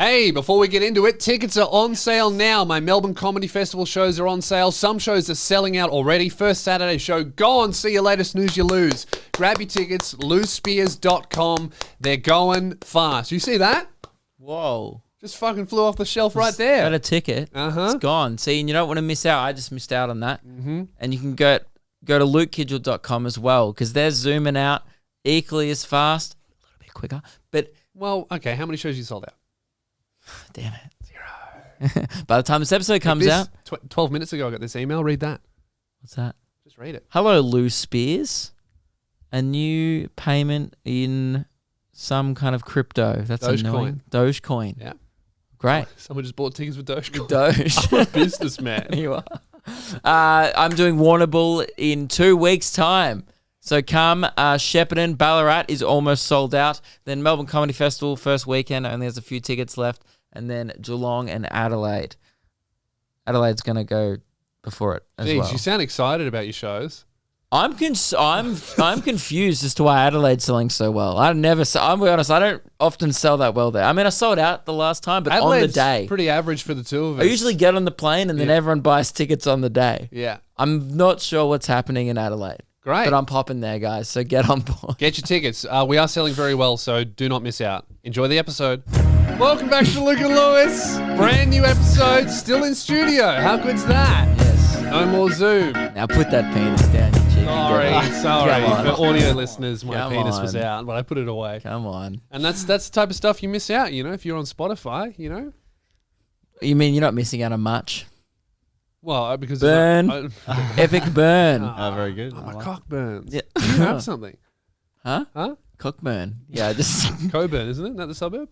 Hey, before we get into it, tickets are on sale now. My Melbourne Comedy Festival shows are on sale. Some shows are selling out already. First Saturday show, go on, see your latest Snooze You Lose. Grab your tickets, losespears.com. They're going fast. You see that? Whoa. Just fucking flew off the shelf right there. Got a ticket. It's gone. See, and you don't want to miss out. I just missed out on that. Mm-hmm. And you can go to lukekidgel.com as well because they're zooming out equally as fast, a little bit quicker. But well, okay, how many shows you sold out? Damn it. 0. By the time this episode comes out. 12 minutes ago, I got this email. Read that. What's that? Just read it. Hello, Lou Spears. A new payment in some kind of crypto. That's annoying. Dogecoin. Yeah. Great. Someone just bought tickets with Dogecoin. Doge. I'm a businessman. You are. I'm doing Warrnambool in 2 weeks' time. So come, Shepparton, Ballarat is almost sold out. Then Melbourne Comedy Festival, first weekend, only there's a few tickets left. And then Geelong and Adelaide. Adelaide's going to go before it as well. You sound excited about your shows. I'm confused as to why Adelaide's selling so well. I'm going to be honest, I don't often sell that well there. I mean, I sold out the last time, but Adelaide's on the day. Pretty average for the two of us. I usually get on the plane and then everyone buys tickets on the day. Yeah. I'm not sure what's happening in Adelaide. Great. But I'm popping there, guys, so get on board. Get your tickets. We are selling very well, so do not miss out. Enjoy the episode. Welcome back to Luke and Lewis. Brand new episode, still in studio. How good's that? Yes. No more Zoom. Now put that penis down, you cheeky. Sorry. Come on. For audio listeners, my Come penis was on. out, but I put it away. Come on. And that's the type of stuff you miss out, if you're on Spotify, You mean you're not missing out on much? Well, because... Burn. Epic burn. Very good. My cock burns. Yeah. Do you have something? Huh? Cockburn. Yeah, just... Coburn, isn't it? Isn't that the suburb?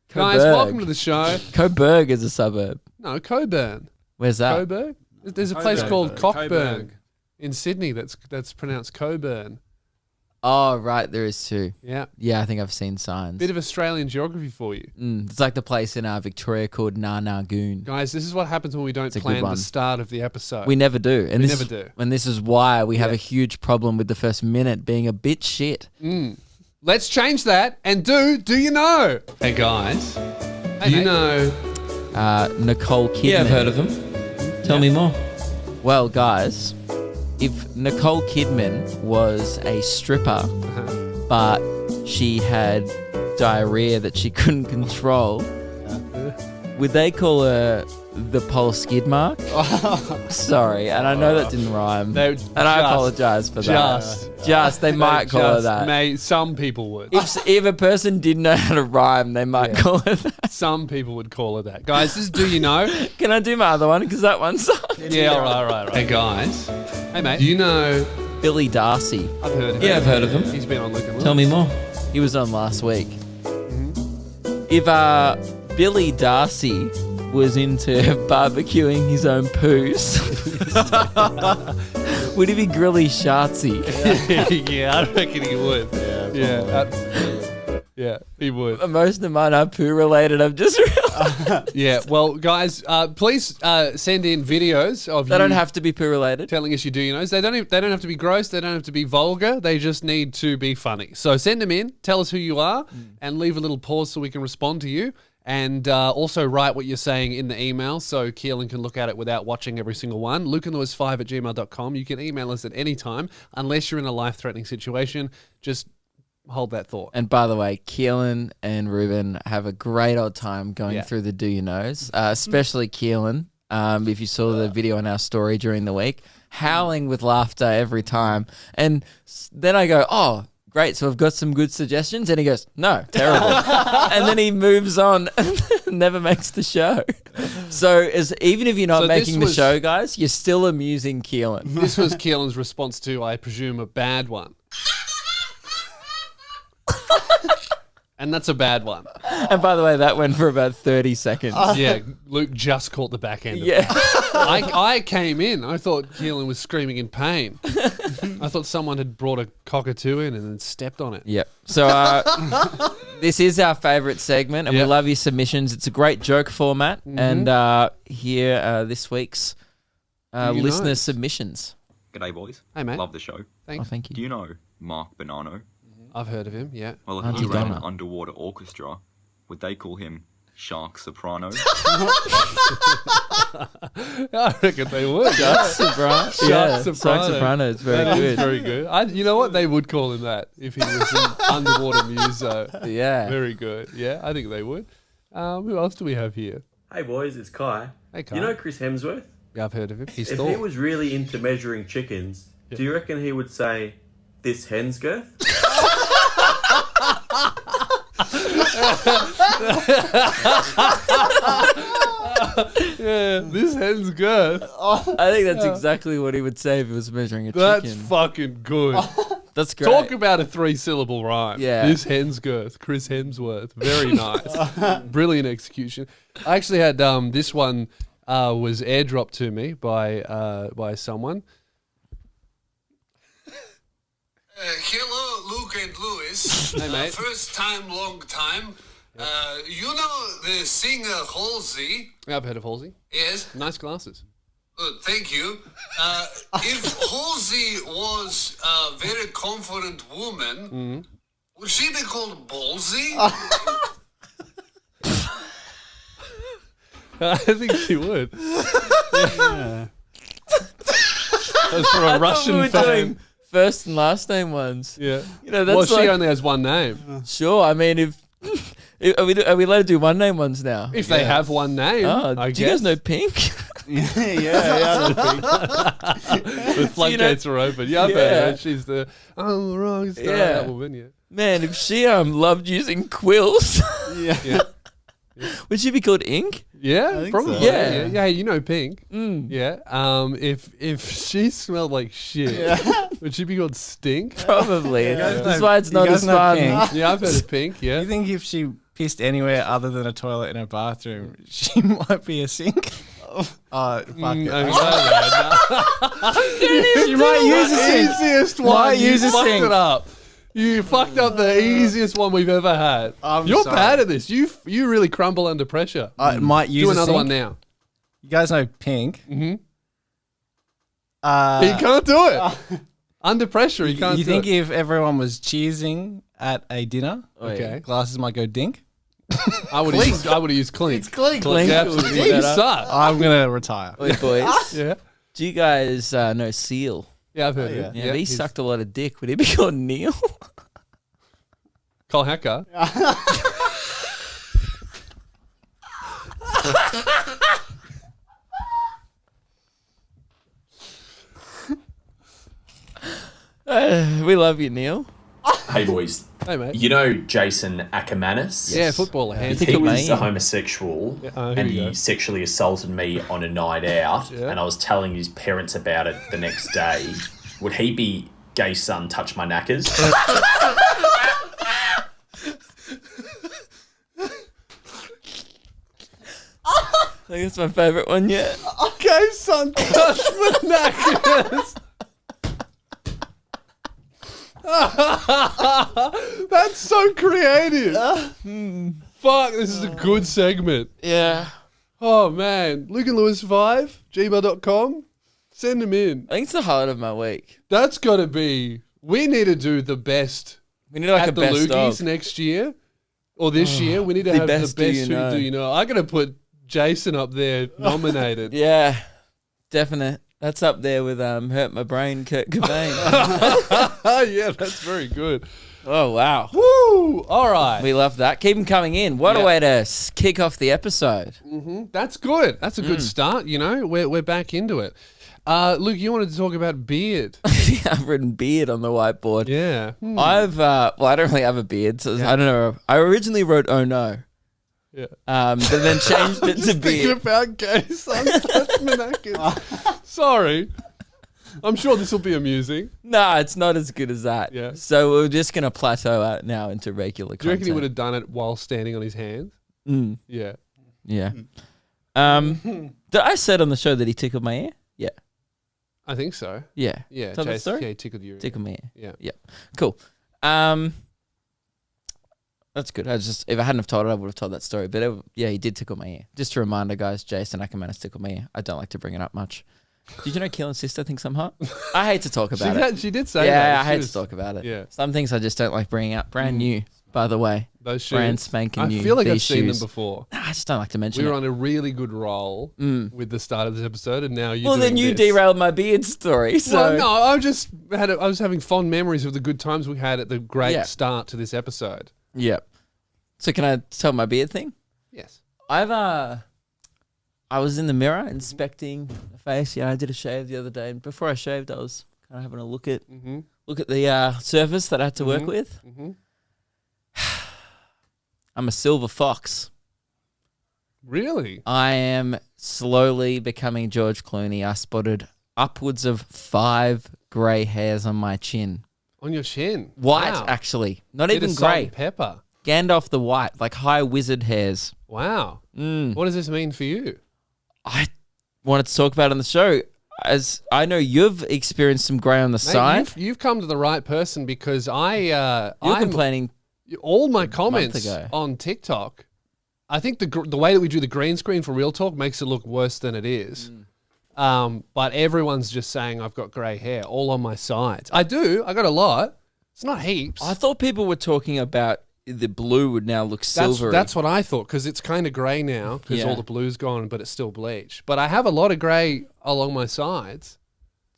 Coburg. Guys, welcome to the show. Coburg is a suburb. No, Coburn. Where's that? Coburg? There's a place called Cockburn in Sydney that's pronounced Coburn. Oh, right. There is too. Yeah. Yeah, I think I've seen signs. Bit of Australian geography for you. It's like the place in Victoria called Narnagoon. Guys, this is what happens when we don't plan the start of the episode. We never do. And we never do. And this is why we have a huge problem with the first minute being a bit shit. Let's change that and do you know? Hey, guys. Do you know? Nicole Kidman. Yeah, I've heard of them. Tell me more. Well, guys, if Nicole Kidman was a stripper, but she had diarrhea that she couldn't control, would they call her the Pole Skid Mark? Sorry, and I know that didn't rhyme. I apologize for that. They might call her that. Some people would. If a person didn't know how to rhyme, they might call her that. Some people would call her that. Guys, this is Do You Know? Can I do my other one? Because that one sucks. Yeah, all right. Hey, guys. Hey, mate. Do you know Billy Darcy? I've heard of him. Yeah, I've heard of him. He's been on Luke and Lewis. Tell me more. He was on last week. If Billy Darcy was into barbecuing his own poos, would he be grilly shartsy? Yeah, I reckon he would. Yeah, he would. Most of mine are poo related, I've just realized. Yeah, well, guys, please send in videos of They you don't have to be poo related. telling us you do you know. They don't have to be gross. They don't have to be vulgar. They just need to be funny. So send them in. Tell us who you are, and leave a little pause so we can respond to you. And also write what you're saying in the email so Keelan can look at it without watching every single one. lukeandlewis5@gmail.com. You can email us at any time unless you're in a life-threatening situation. Just hold that thought. And by the way, Keelan and Ruben have a great old time going through the Do You Knows, especially Keelan. If you saw the video on our story during the week, howling with laughter every time. And then I go, oh, great, so I've got some good suggestions. And he goes, no, terrible. And then he moves on and never makes the show. So even if you're not making the show, guys, you're still amusing Keelan. This was Keelan's response to, I presume, a bad one. And that's a bad one. And by the way, that went for about 30 seconds. Yeah, Luke just caught the back end of Yeah. it. I came in. I thought Keelan was screaming in pain. I thought someone had brought a cockatoo in and then stepped on it. Yep. So this is our favourite segment, and we love your submissions. It's a great joke format. And here are this week's listener submissions. G'day, boys. Hey, mate. Love the show. Thanks. Oh, thank you. Do you know Mark Bonanno? I've heard of him, yeah. Well, if Auntie he ran Donna. an underwater orchestra, would they call him Shark Soprano. I reckon they would. Shark Soprano. Shark Shark Soprano. Soprano. It's very That is good. very good. You know what? They would call him that if he was an underwater muso. Yeah. Very good. Yeah, I think they would. Who else do we have here? Hey boys, it's Kai. Hey, Kai. You know Chris Hemsworth? Yeah, I've heard of him. He's If Thor. he was really into measuring chickens, do you reckon he would say, this hen's girth? Yeah, this hen's good. I think that's exactly what he would say if he was measuring a That's chicken. fucking good. That's great. Talk about a 3-syllable rhyme. Yeah. This hen's girth. Chris Hemsworth. Very nice. Brilliant execution. I actually had this one was airdropped to me by someone. Hello, Luke and Lewis. Hey, mate. First time, long time. You know the singer Halsey? Yeah, I've heard of Halsey. Yes. Nice glasses. Thank you. If Halsey was a very confident woman, would she be called Ballsy? I think she would. Yeah. That's for a Russian we were fan. doing first and last name ones. Yeah. You know, that's Well, she like, only has one name. sure. I mean, if are we allowed to do one name ones now? If they have one name, Oh, I do you guys guess. know Pink? The floodgates are open. Yeah, I've heard of her. She's the rock star. Yeah. That woman, yeah. Man, if she loved using quills, Yeah. would she be called Ink? Yeah, probably. so. Yeah. Yeah, you know Pink. Yeah. If she smelled like shit, would she be called Stink? Probably. That's know- why it's you not guys as know fun. Pink. Yeah, I've heard of Pink. Yeah. You think if she pissed anywhere other than a toilet in a bathroom, she might be a sink? Fuck it. She might use a sink. Easiest one. Might You use a fucked sink. it up. You fucked up the easiest one we've ever had. I'm You're sorry. bad at this. You really crumble under pressure. Might use Do a another sink. one now. You guys know Pink. Mhm. Uh, He can't do it. Under pressure, he can't you do think it. if everyone was cheesing at a dinner, Okay. glasses might go dink? I would have used clean. It's Clink. Yeah, would be you better. suck. I'm gonna retire. Oi, boys. Yeah. Do you guys know Seal? Yeah, I've heard of it. Yeah, but he he's sucked a lot of dick. Would he be called Neil? Cole Hacker. We love you, Neil. Hey boys, Hey, mate. you know Jason Ackermanis? Yeah, footballer. Hands. think He of was me. a homosexual here and we he go. sexually assaulted me on a night out, Yeah. and I was telling his parents about it the next day. Would he be gay son touch my knackers? I think it's my favourite one yet. Okay, son, touch the knackers. That's so creative. Fuck, this is a good segment. Yeah. Oh, man. Luke and Lewis 5, gmail.com. Send them in. I think it's the highlight of my week. That's got to be... We need to do the best We need like a at the best Loogies of. next year. Or this year. We need to the have the best best Do You Who Know. Do You Know. I'm going to put Jason up there nominated. Yeah, definite. That's up there with Hurt My Brain, Kurt Cobain. Yeah, that's very good. Oh, wow. Woo! All right. We love that. Keep them coming in. What Yeah. a way to kick off the episode. That's good. That's a good start, you know. We're back into it. Luke, you wanted to talk about beard. I've written beard on the whiteboard. Yeah. I don't really have a beard, so I don't know. I originally wrote "Oh no," Yeah. but then changed it to Thinking beard. about gay sons. That's Manakins. Sorry. I'm sure this will be amusing. Nah, it's not as good as that. Yeah. So we're just gonna plateau out now into regular Do you reckon content. he would have done it while standing on his hands? Mm, Yeah. yeah. Did I said on the show that he tickled my ear? Yeah. I think so. Yeah. Yeah. Tell the Chase, story? yeah, he tickled your ear. Tickled my ear. Yeah. Yeah. Cool. That's good. If I hadn't have told it, I would have told that story. But yeah, he did tickle my ear. Just a reminder, guys. Jason Ackermanis tickled my ear. I don't like to bring it up much. Did you know Keelan's sister thinks I'm hot? I hate to talk about it. She did say that. Yeah, I She hate was- to talk about it. Yeah. Some things I just don't like bringing up. Brand new. by the way. Those shoes. Brand spanking new. I feel like I've These seen them shoes. before. Nah, I just don't like to mention We were it. on a really good roll with the start of this episode, and now you. Well, then you derailed my beard story. So Well, no, I was having fond memories of the good times we had at the great start to this episode. yeah. So can I tell my beard thing? Yes. I was in the mirror inspecting the face. Yeah, I did a shave the other day, and before I shaved, I was kind of having a look at the surface that I had to work with. Mm-hmm. I'm a silver fox. Really? I am slowly becoming George Clooney. I spotted upwards of 5 grey hairs on my chin. On your chin? White, Wow. actually. Not Bit even of salt grey. and pepper. Gandalf the White, like high wizard hairs. Wow. What does this mean for you? I wanted to talk about it on the show. As I know you've experienced some grey on the Mate, side. you've come to the right person because You're I'm complaining. all my comments ago. on TikTok. I think the way that we do the green screen for Real Talk makes it look worse than it is. But everyone's just saying I've got grey hair all on my sides. I do. I got a lot. It's not heaps. I thought people were talking about the blue would now look silvery. That's what I thought because it's kind of grey now because Yeah. all the blue's gone, but it's still bleach. But I have a lot of grey along my sides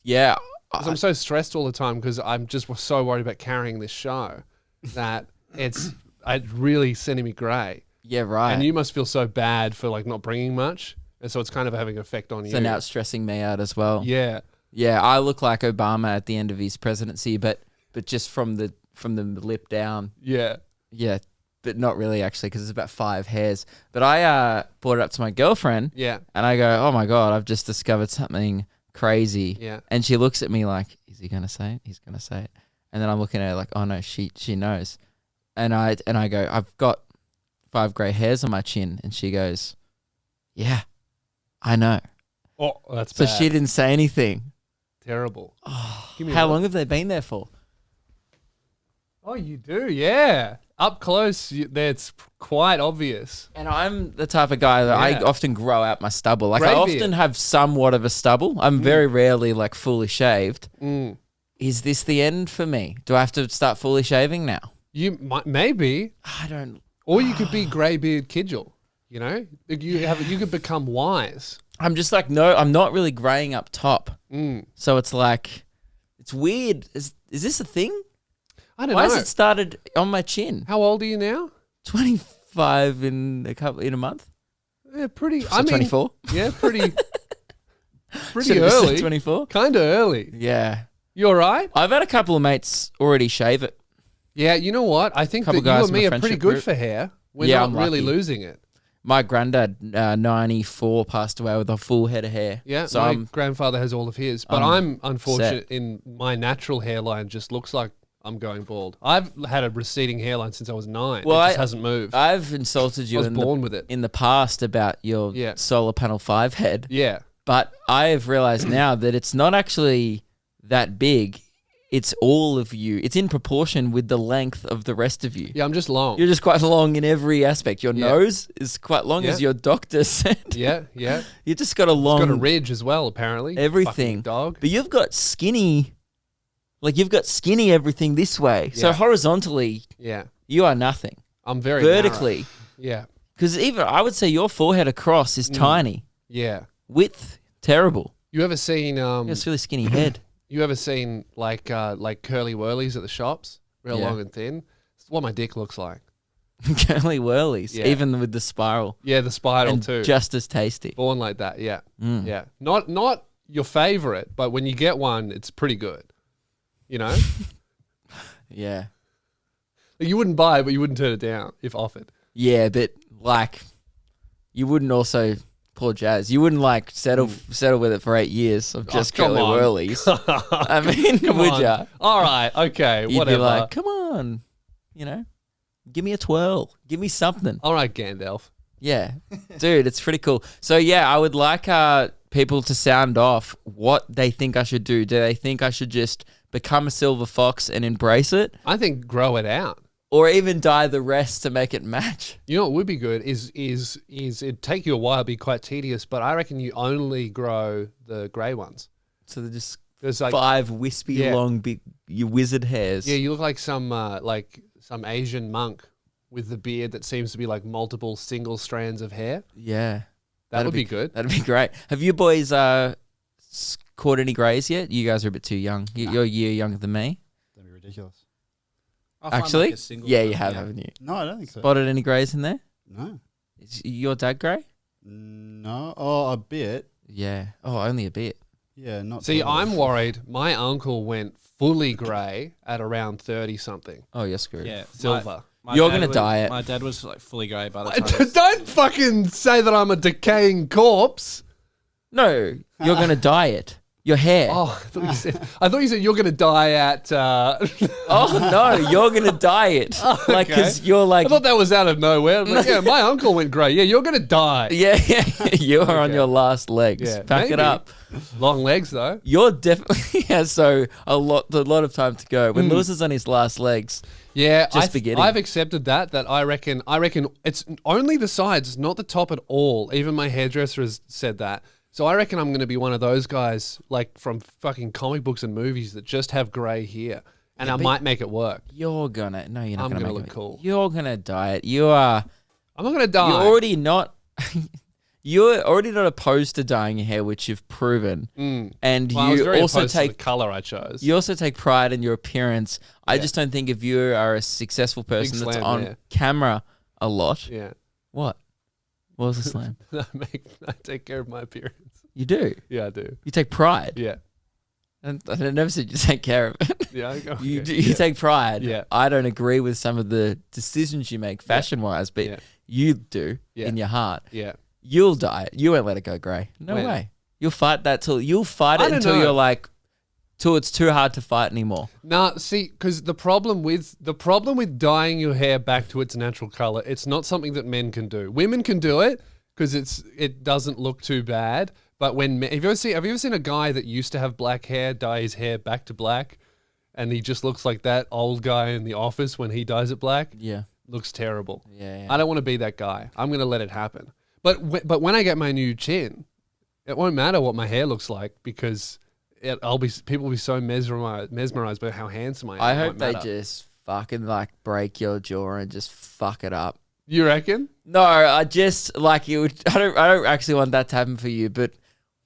yeah. because I'm so stressed all the time because I'm just so worried about carrying this show that it's really sending me grey. Yeah, right. And you must feel so bad for like not bringing much, and so it's kind of having an effect on you. so now it's stressing me out as well. Yeah. Yeah, I look like Obama at the end of his presidency, but just from the lip down. Yeah. Yeah, but not really actually because it's about 5 hairs. But I brought it up to my girlfriend. Yeah. And I go, oh my God, I've just discovered something crazy. Yeah. And she looks at me like, is he going to say it? He's going to say it. And then I'm looking at her like, oh no, she knows. And I go, I've got 5 grey hairs on my chin. And she goes, yeah, I know. Oh, that's So bad. she didn't say anything. Terrible. Give me How one. long have they been there for? Oh, you do, yeah. Up close, that's quite obvious. And I'm the type of guy that Yeah. I often grow out my stubble. Like I Grey often beard. have somewhat of a stubble. I'm very rarely like fully shaved. Mm. Is this the end for me? Do I have to start fully shaving now? You might, maybe, I don't. or you could be greybeard Kidgel. You know, you could become wise. I'm just like, no, I'm not really graying up top. Mm. So it's like, it's weird. Is this a thing? I don't Why know. has it started on my chin? How old are you now? 25 in a month. Yeah, pretty. So I mean, 24. Yeah, pretty Should've just said early. 24. Kind of early. Yeah. You all right? I've had a couple of mates already shave it. Yeah, you know what? I think Couple that you guys and in me my are pretty friendship good group. for hair. We're Yeah, not I'm really lucky. losing it. My granddad, 94, passed away with a full head of hair. Yeah, So my I'm grandfather has all of his, but I'm unfortunate in my natural hairline just looks like I'm going bald. I've had a receding hairline since I was 9. Well, it just hasn't moved. I've insulted you I was in born with it. in the past about your Yeah. solar panel 5 head. Yeah. But I've realized now that it's not actually that big. It's all of you. It's in proportion with the length of the rest of you. Yeah, I'm just long. You're just quite long in every aspect. Your Yeah. nose is quite long, as Yeah. your doctor said. Yeah, yeah. You just got a long Got a ridge as well, apparently. everything. Fucking dog. But you've got skinny, like you've got skinny everything this way. So Yeah. horizontally, Yeah. you are nothing. I'm very Vertically, narrow. Yeah. because even I would say your forehead across is tiny. Yeah. Width, terrible. You ever seen You got this really skinny head. you ever seen like curly whirlies at the shops? Real Yeah. long and thin? It's what my dick looks like. Curly whirlies, Yeah. even with the spiral. Yeah, the spiral And too. just as tasty. Born like that, yeah. Mm. Yeah. Not your favorite, but when you get one, it's pretty good. You know? Yeah. You wouldn't buy it, but you wouldn't turn it down if offered. Yeah, but like, you wouldn't also, poor Jazz, you wouldn't like settle with it for 8 years of just come curly on. whirlies. I mean, would on. ya? All right, okay, You'd whatever. be like, come on, you know, give me a twirl, give me something. All right, Gandalf. Yeah, dude, it's pretty cool. So yeah, I would like people to sound off what they think I should do. Do they think I should just become a silver fox and embrace it, I think grow it out. or even dye the rest to make it match? You know what would be good is it'd take you a while, be quite tedious, but I reckon you only grow the grey ones. So they're just There's like 5 wispy, Yeah. long, big, your wizard hairs. yeah, you look like some some Asian monk with the beard that seems to be like multiple single strands of hair. Yeah. That would be good. That'd be great. Have you boys caught any greys yet? You guys are a bit too young. You're a year younger than me. That'd be ridiculous. I'll find, Actually? like, a single Yeah, one. you have, haven't you? No, I don't think so. Spotted any greys in there? No. Is your dad grey? No. Oh, a bit. Yeah. Oh, only a bit. Yeah, not. See, totally. I'm worried. My uncle went fully grey at around 30 something. Oh, you're screwed. Yeah, Silver. My You're dad gonna was- dye it. My dad was like fully grey by the time. Don't fucking say that I'm a decaying corpse. No, you're going to dye it. Your hair. Oh, I thought you said you're going to die at. Oh, no, you're going to dye it. Like, because you're like, I thought that was out of nowhere. I'm like, yeah, my uncle went grey. Yeah, you're going to die. yeah, you are on your last legs. Yeah, Pack maybe. it up. Long legs though. You're definitely has so a lot of time to go. When Lewis is on his last legs, Yeah, Just beginning. I've accepted that I reckon it's only the sides, not the top at all. Even my hairdresser has said that. So I reckon I'm going to be one of those guys like from fucking comic books and movies that just have grey hair, and I might make it work. you're gonna no, you're not I'm gonna, gonna make look it. cool. You're gonna dye it. You are. I'm not going to die. You're already not. You're already not opposed to dyeing your hair, which you've proven, and Well, I was you very also opposed to the take color I chose. you also take pride in your appearance. I just don't think if you are a successful person that's slam, on yeah. camera a lot. Yeah, What? What was the slam? I take care of my appearance. You do. Yeah, I do. You take pride. Yeah, And I never said you take care of it. yeah. Okay. You do, you take pride. Yeah. I don't agree with some of the decisions you make fashion wise, but Yeah. you do Yeah. in your heart. Yeah. You'll die. You won't let it go grey. No When? way. You'll fight that till I it don't until know. you're like till it's too hard to fight anymore. Nah, see, because the problem with dyeing your hair back to its natural color, it's not something that men can do. Women can do it because it doesn't look too bad. But when have you ever seen a guy that used to have black hair dye his hair back to black, and he just looks like that old guy in The Office when he dyes it black? Yeah. Looks terrible. Yeah. I don't want to be that guy. I'm gonna let it happen. But when I get my new chin, it won't matter what my hair looks like because people will be so mesmerized by how handsome I am. I It hope won't they matter. just fucking like break your jaw and just fuck it up. You reckon? No, I just like you would I don't actually want that to happen for you, but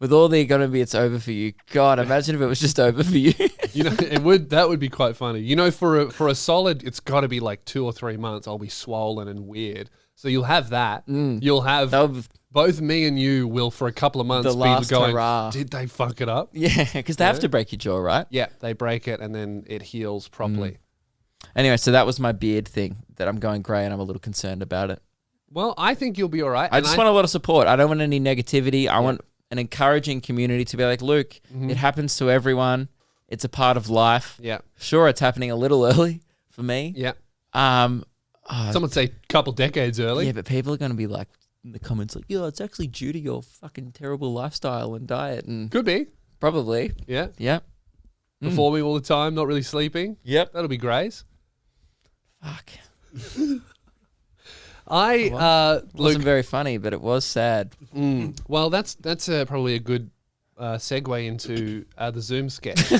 with all the economy it's over for you. God, imagine if it was just over for you. You know, that would be quite funny. You know, for a solid, it's got to be like 2 or 3 months. I'll be swollen and weird. So you'll have that. You'll have That would- both me and you will for a couple of months The be last going. hurrah. Did they fuck it up? Yeah, because they have to break your jaw, right? Yeah, they break it and then it heals properly. Anyway, so that was my beard thing that I'm going grey and I'm a little concerned about it. Well, I think you'll be all right. I just want a lot of support. I don't want any negativity. I want an encouraging community to be like, Luke, it happens to everyone. It's a part of life. Yeah, Sure, it's happening a little early for me. yeah. Oh, Some would say a couple decades early. yeah, but people are going to be like in the comments like, yeah, it's actually due to your fucking terrible lifestyle and diet. And Could be. probably. Yeah. Yep. Performing all the time, not really sleeping. Yep. That'll be Grace. Fuck. It Wasn't very funny, but it was sad. Well, that's probably a good segue into the Zoom sketch.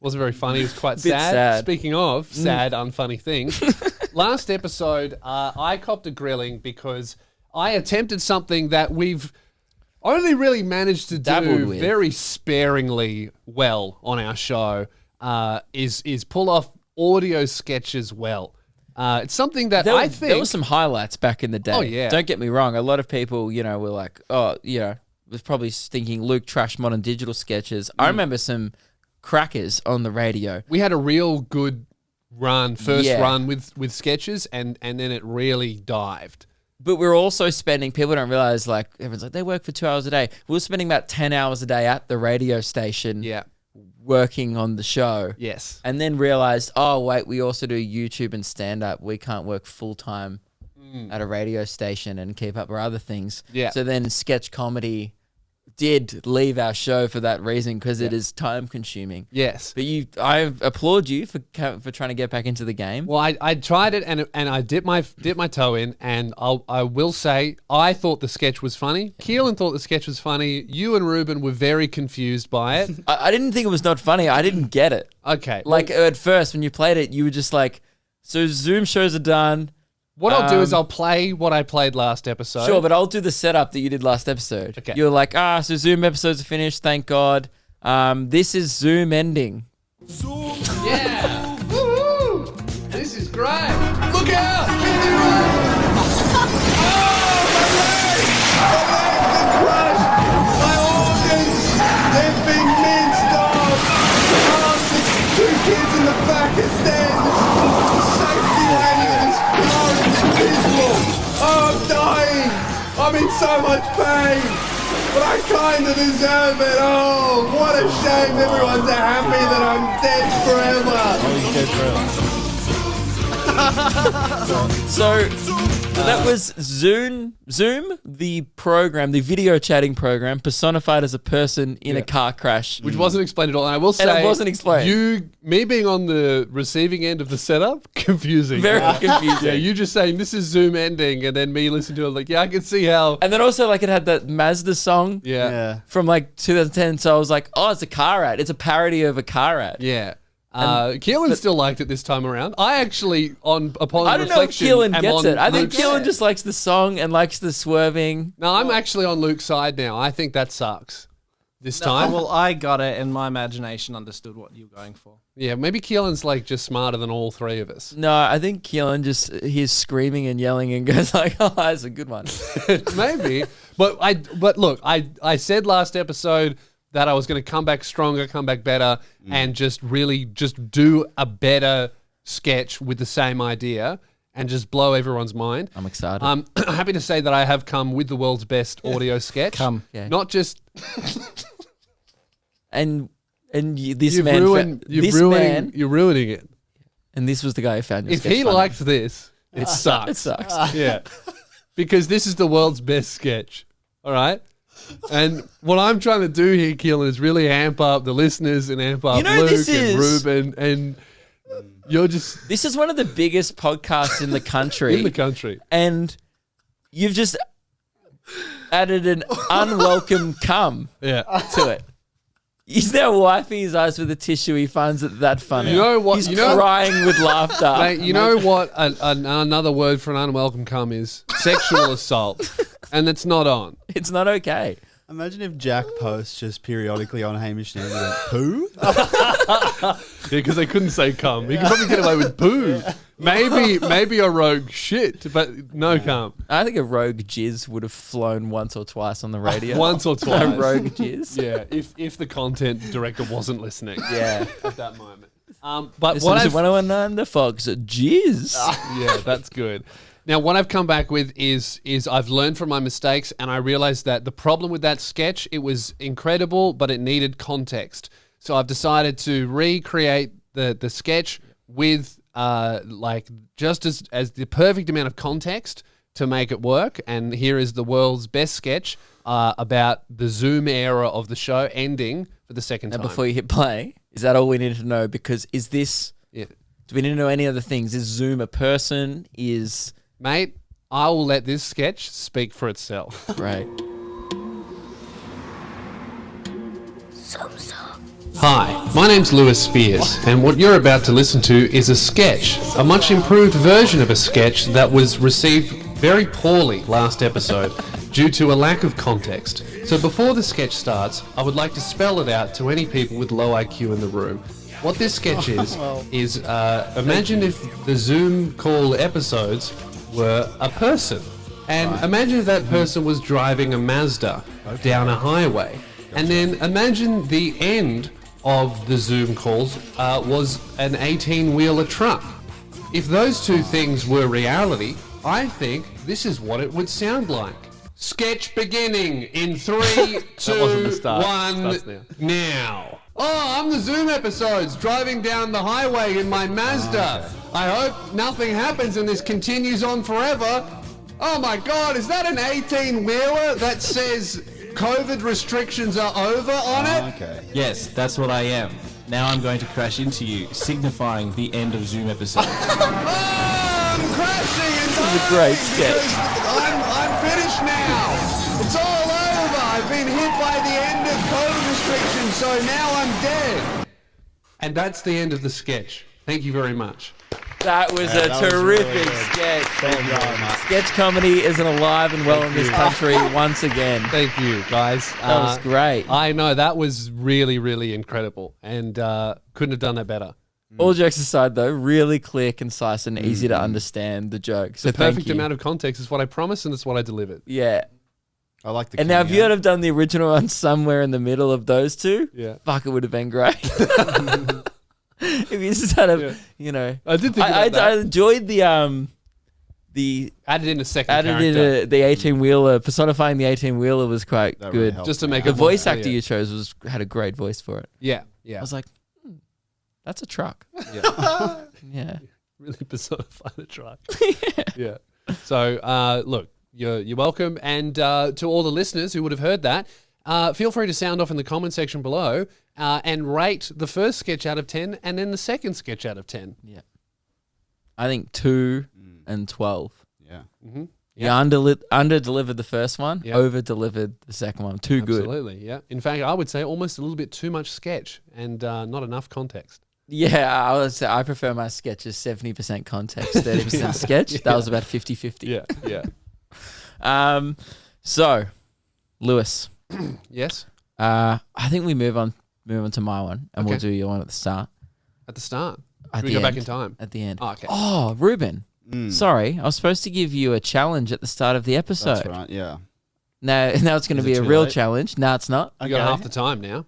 Wasn't very funny. It was quite Bit sad. sad. Speaking of sad, unfunny things, last episode I copped a grilling because I attempted something that we've only really managed to Dabbled do with. very sparingly well on our show. Is pull off audio sketches well. It's something that I think there were some highlights back in the day. Oh, yeah. Don't get me wrong. A lot of people, were like, was probably thinking Luke trash modern digital sketches. I remember some crackers on the radio. we had a real good first Yeah. run with sketches, and then it really dived. But we're also spending, people don't realize, like, everyone's like, they work for 2 hours a day. We're spending about 10 hours a day at the radio station Yeah. working on the show. Yes. And then realized, oh, wait, we also do YouTube and stand-up. We can't work full-time at a radio station and keep up our other things. Yeah. So then sketch comedy did leave our show for that reason because it is time-consuming. Yes. But I applaud you for trying to get back into the game. Well, I tried it and I dipped my toe in, and I will say I thought the sketch was funny. Keelan thought the sketch was funny. You and Ruben were very confused by it. I didn't think it was not funny. I didn't get it. Okay. Like at first when you played it, you were just like, So Zoom shows are done. What I'll do is I'll play what I played last episode. Sure, but I'll do the setup that you did last episode. Okay. You're like, so Zoom episodes are finished, thank God. This is Zoom ending. Yeah. Woo-hoo. This is great. Look out. Billy Ray. My organs, they've been minced off. There's 2 kids in the back of dead. Safety landing in this car is dismal. Oh, I'm dying. I'm in so much pain. But I kind of deserve it. Oh, what a shame. Everyone's happy that I'm dead forever. Oh, he's dead forever. So that was Zoom, the program, the video chatting program, personified as a person in a car crash. Which wasn't explained at all. And I will say, it wasn't explained. Me being on the receiving end of the setup, confusing. Very confusing. Yeah, you just saying this is Zoom ending, and then me listening to it like, yeah, I can see how. And then also like it had that Mazda song Yeah. from like 2010. So I was like, oh, it's a car ad. It's a parody of a car ad. Yeah. Keelan still liked it this time around. I actually, upon I don't know if reflection, Keelan am gets on it. I think Luke's- Keelan just likes the song and likes the swerving. No, I'm actually on Luke's side now. I think that sucks. This time. Well, I got it, and my imagination understood what you were going for. Yeah, maybe Keelan's like just smarter than all 3 of us. No, I think Keelan just hears screaming and yelling and goes like, "Oh, that's a good one." Maybe. But look, I said last episode that I was going to come back stronger, come back better, and just really just do a better sketch with the same idea and just blow everyone's mind. I'm excited. I'm happy to say that I have come with the world's best audio sketch. Yeah. Not just and this you've man, ruined, you're ruining it. and this was the guy who found your If sketch he funny. liked this, it sucks. It sucks. Yeah. Because this is the world's best sketch. All right? And what I'm trying to do here, Keelan, is really amp up the listeners and amp up You know, Luke this and is- Ruben. And you're just This is one of the biggest podcasts in the country. in the country. And you've just added an unwelcome cum Yeah. to it. He's now wiping his eyes with a tissue. He finds it that funny. You know what? He's You know- crying with laughter. Mate, you know what another word for an unwelcome cum is? Sexual assault. And it's not on. It's not okay. Imagine if Jack posts just periodically on Hamish and went, poo? Yeah, because they couldn't say cum. He could probably get away with poo. Maybe a rogue shit, but no cum. I think a rogue jizz would have flown once or twice on the radio. Once or twice. A rogue jizz. Yeah, if the content director wasn't listening. Yeah. At that moment. But This what is I've, 1019 The Fox. Jizz. yeah, that's good. Now, what I've come back with is I've learned from my mistakes, and I realized that the problem with that sketch, it was incredible, but it needed context. So I've decided to recreate the sketch with like just as the perfect amount of context to make it work. And here is the world's best sketch about the Zoom era of the show ending for the second Now, time. before you hit play, is that all we need to know? Because is this... Yeah. Do we need to know any other things? Is Zoom a person? Is... Mate, I will let this sketch speak for itself. Right. Hi, my name's Lewis Spears, and what you're about to listen to is a sketch, a much improved version of a sketch that was received very poorly last episode due to a lack of context. So before the sketch starts, I would like to spell it out to any people with low IQ in the room. What this sketch is imagine if the Zoom call episodes were a person. And imagine if that person was driving a Mazda down a highway. And then imagine the end of the Zoom calls was an 18-wheeler truck. If those two things were reality, I think this is what it would sound like. Sketch beginning in 3, 2, wasn't the start. 1, Starts now. Oh, I'm the Zoom episodes driving down the highway in my Mazda. I hope nothing happens and this continues on forever. Oh my God, is that an 18-wheeler that says COVID restrictions are over on it? Okay. Yes, that's what I am. Now I'm going to crash into you, signifying the end of Zoom episode. Oh, I'm crashing and This is a great sketch. I'm finished now. It's all over. I've been hit by the end of COVID restrictions, so now I'm dead. And that's the end of the sketch. Thank you very much. That was Yeah, a that was terrific really good. sketch. Thank you very much. Sketch comedy isn't alive and well in this country once again. Thank you, guys. That was great. I know that was really, really incredible, and couldn't have done that better. All jokes aside, though, really clear, concise, and easy to understand the joke. So The perfect thank you. amount of context is what I promised, and it's what I delivered. Yeah. I like the. And now, if you had have done the original one somewhere in the middle of those two, Yeah. fuck, it would have been great. If you just had a, you know, I did think about that. I enjoyed the Added in a second added in character. the 18-wheeler, personifying the 18-wheeler was quite That really good. helped. Just to make The it more voice actor clear. you chose had a great voice for it. Yeah, I yeah. was like, that's a truck. Yeah. Yeah. Really personify the truck. Yeah. So, look, you're welcome. And to all the listeners who would have heard that, feel free to sound off in the comment section below and rate the first sketch out of 10 and then the second sketch out of 10. Yeah. I think 2 and 12. Yeah. Mm-hmm. You under-delivered the first one, Yeah. over-delivered the second one. Too good. Absolutely, yeah. In fact, I would say almost a little bit too much sketch and not enough context. Yeah, I would say I prefer my sketches 70% context, 30% sketch. That was about 50-50. Yeah, yeah. So, Lewis, Yes? I think we move on to my one, and we'll Okay. do your one at the start. At the start. At Should we the go back end. in time? At the end. Oh, okay. Oh, Ruben. Sorry, I was supposed to give you a challenge at the start of the episode. That's right. Yeah. Now it's going to Is be it a too real late? challenge. No, it's not. You got half the time now.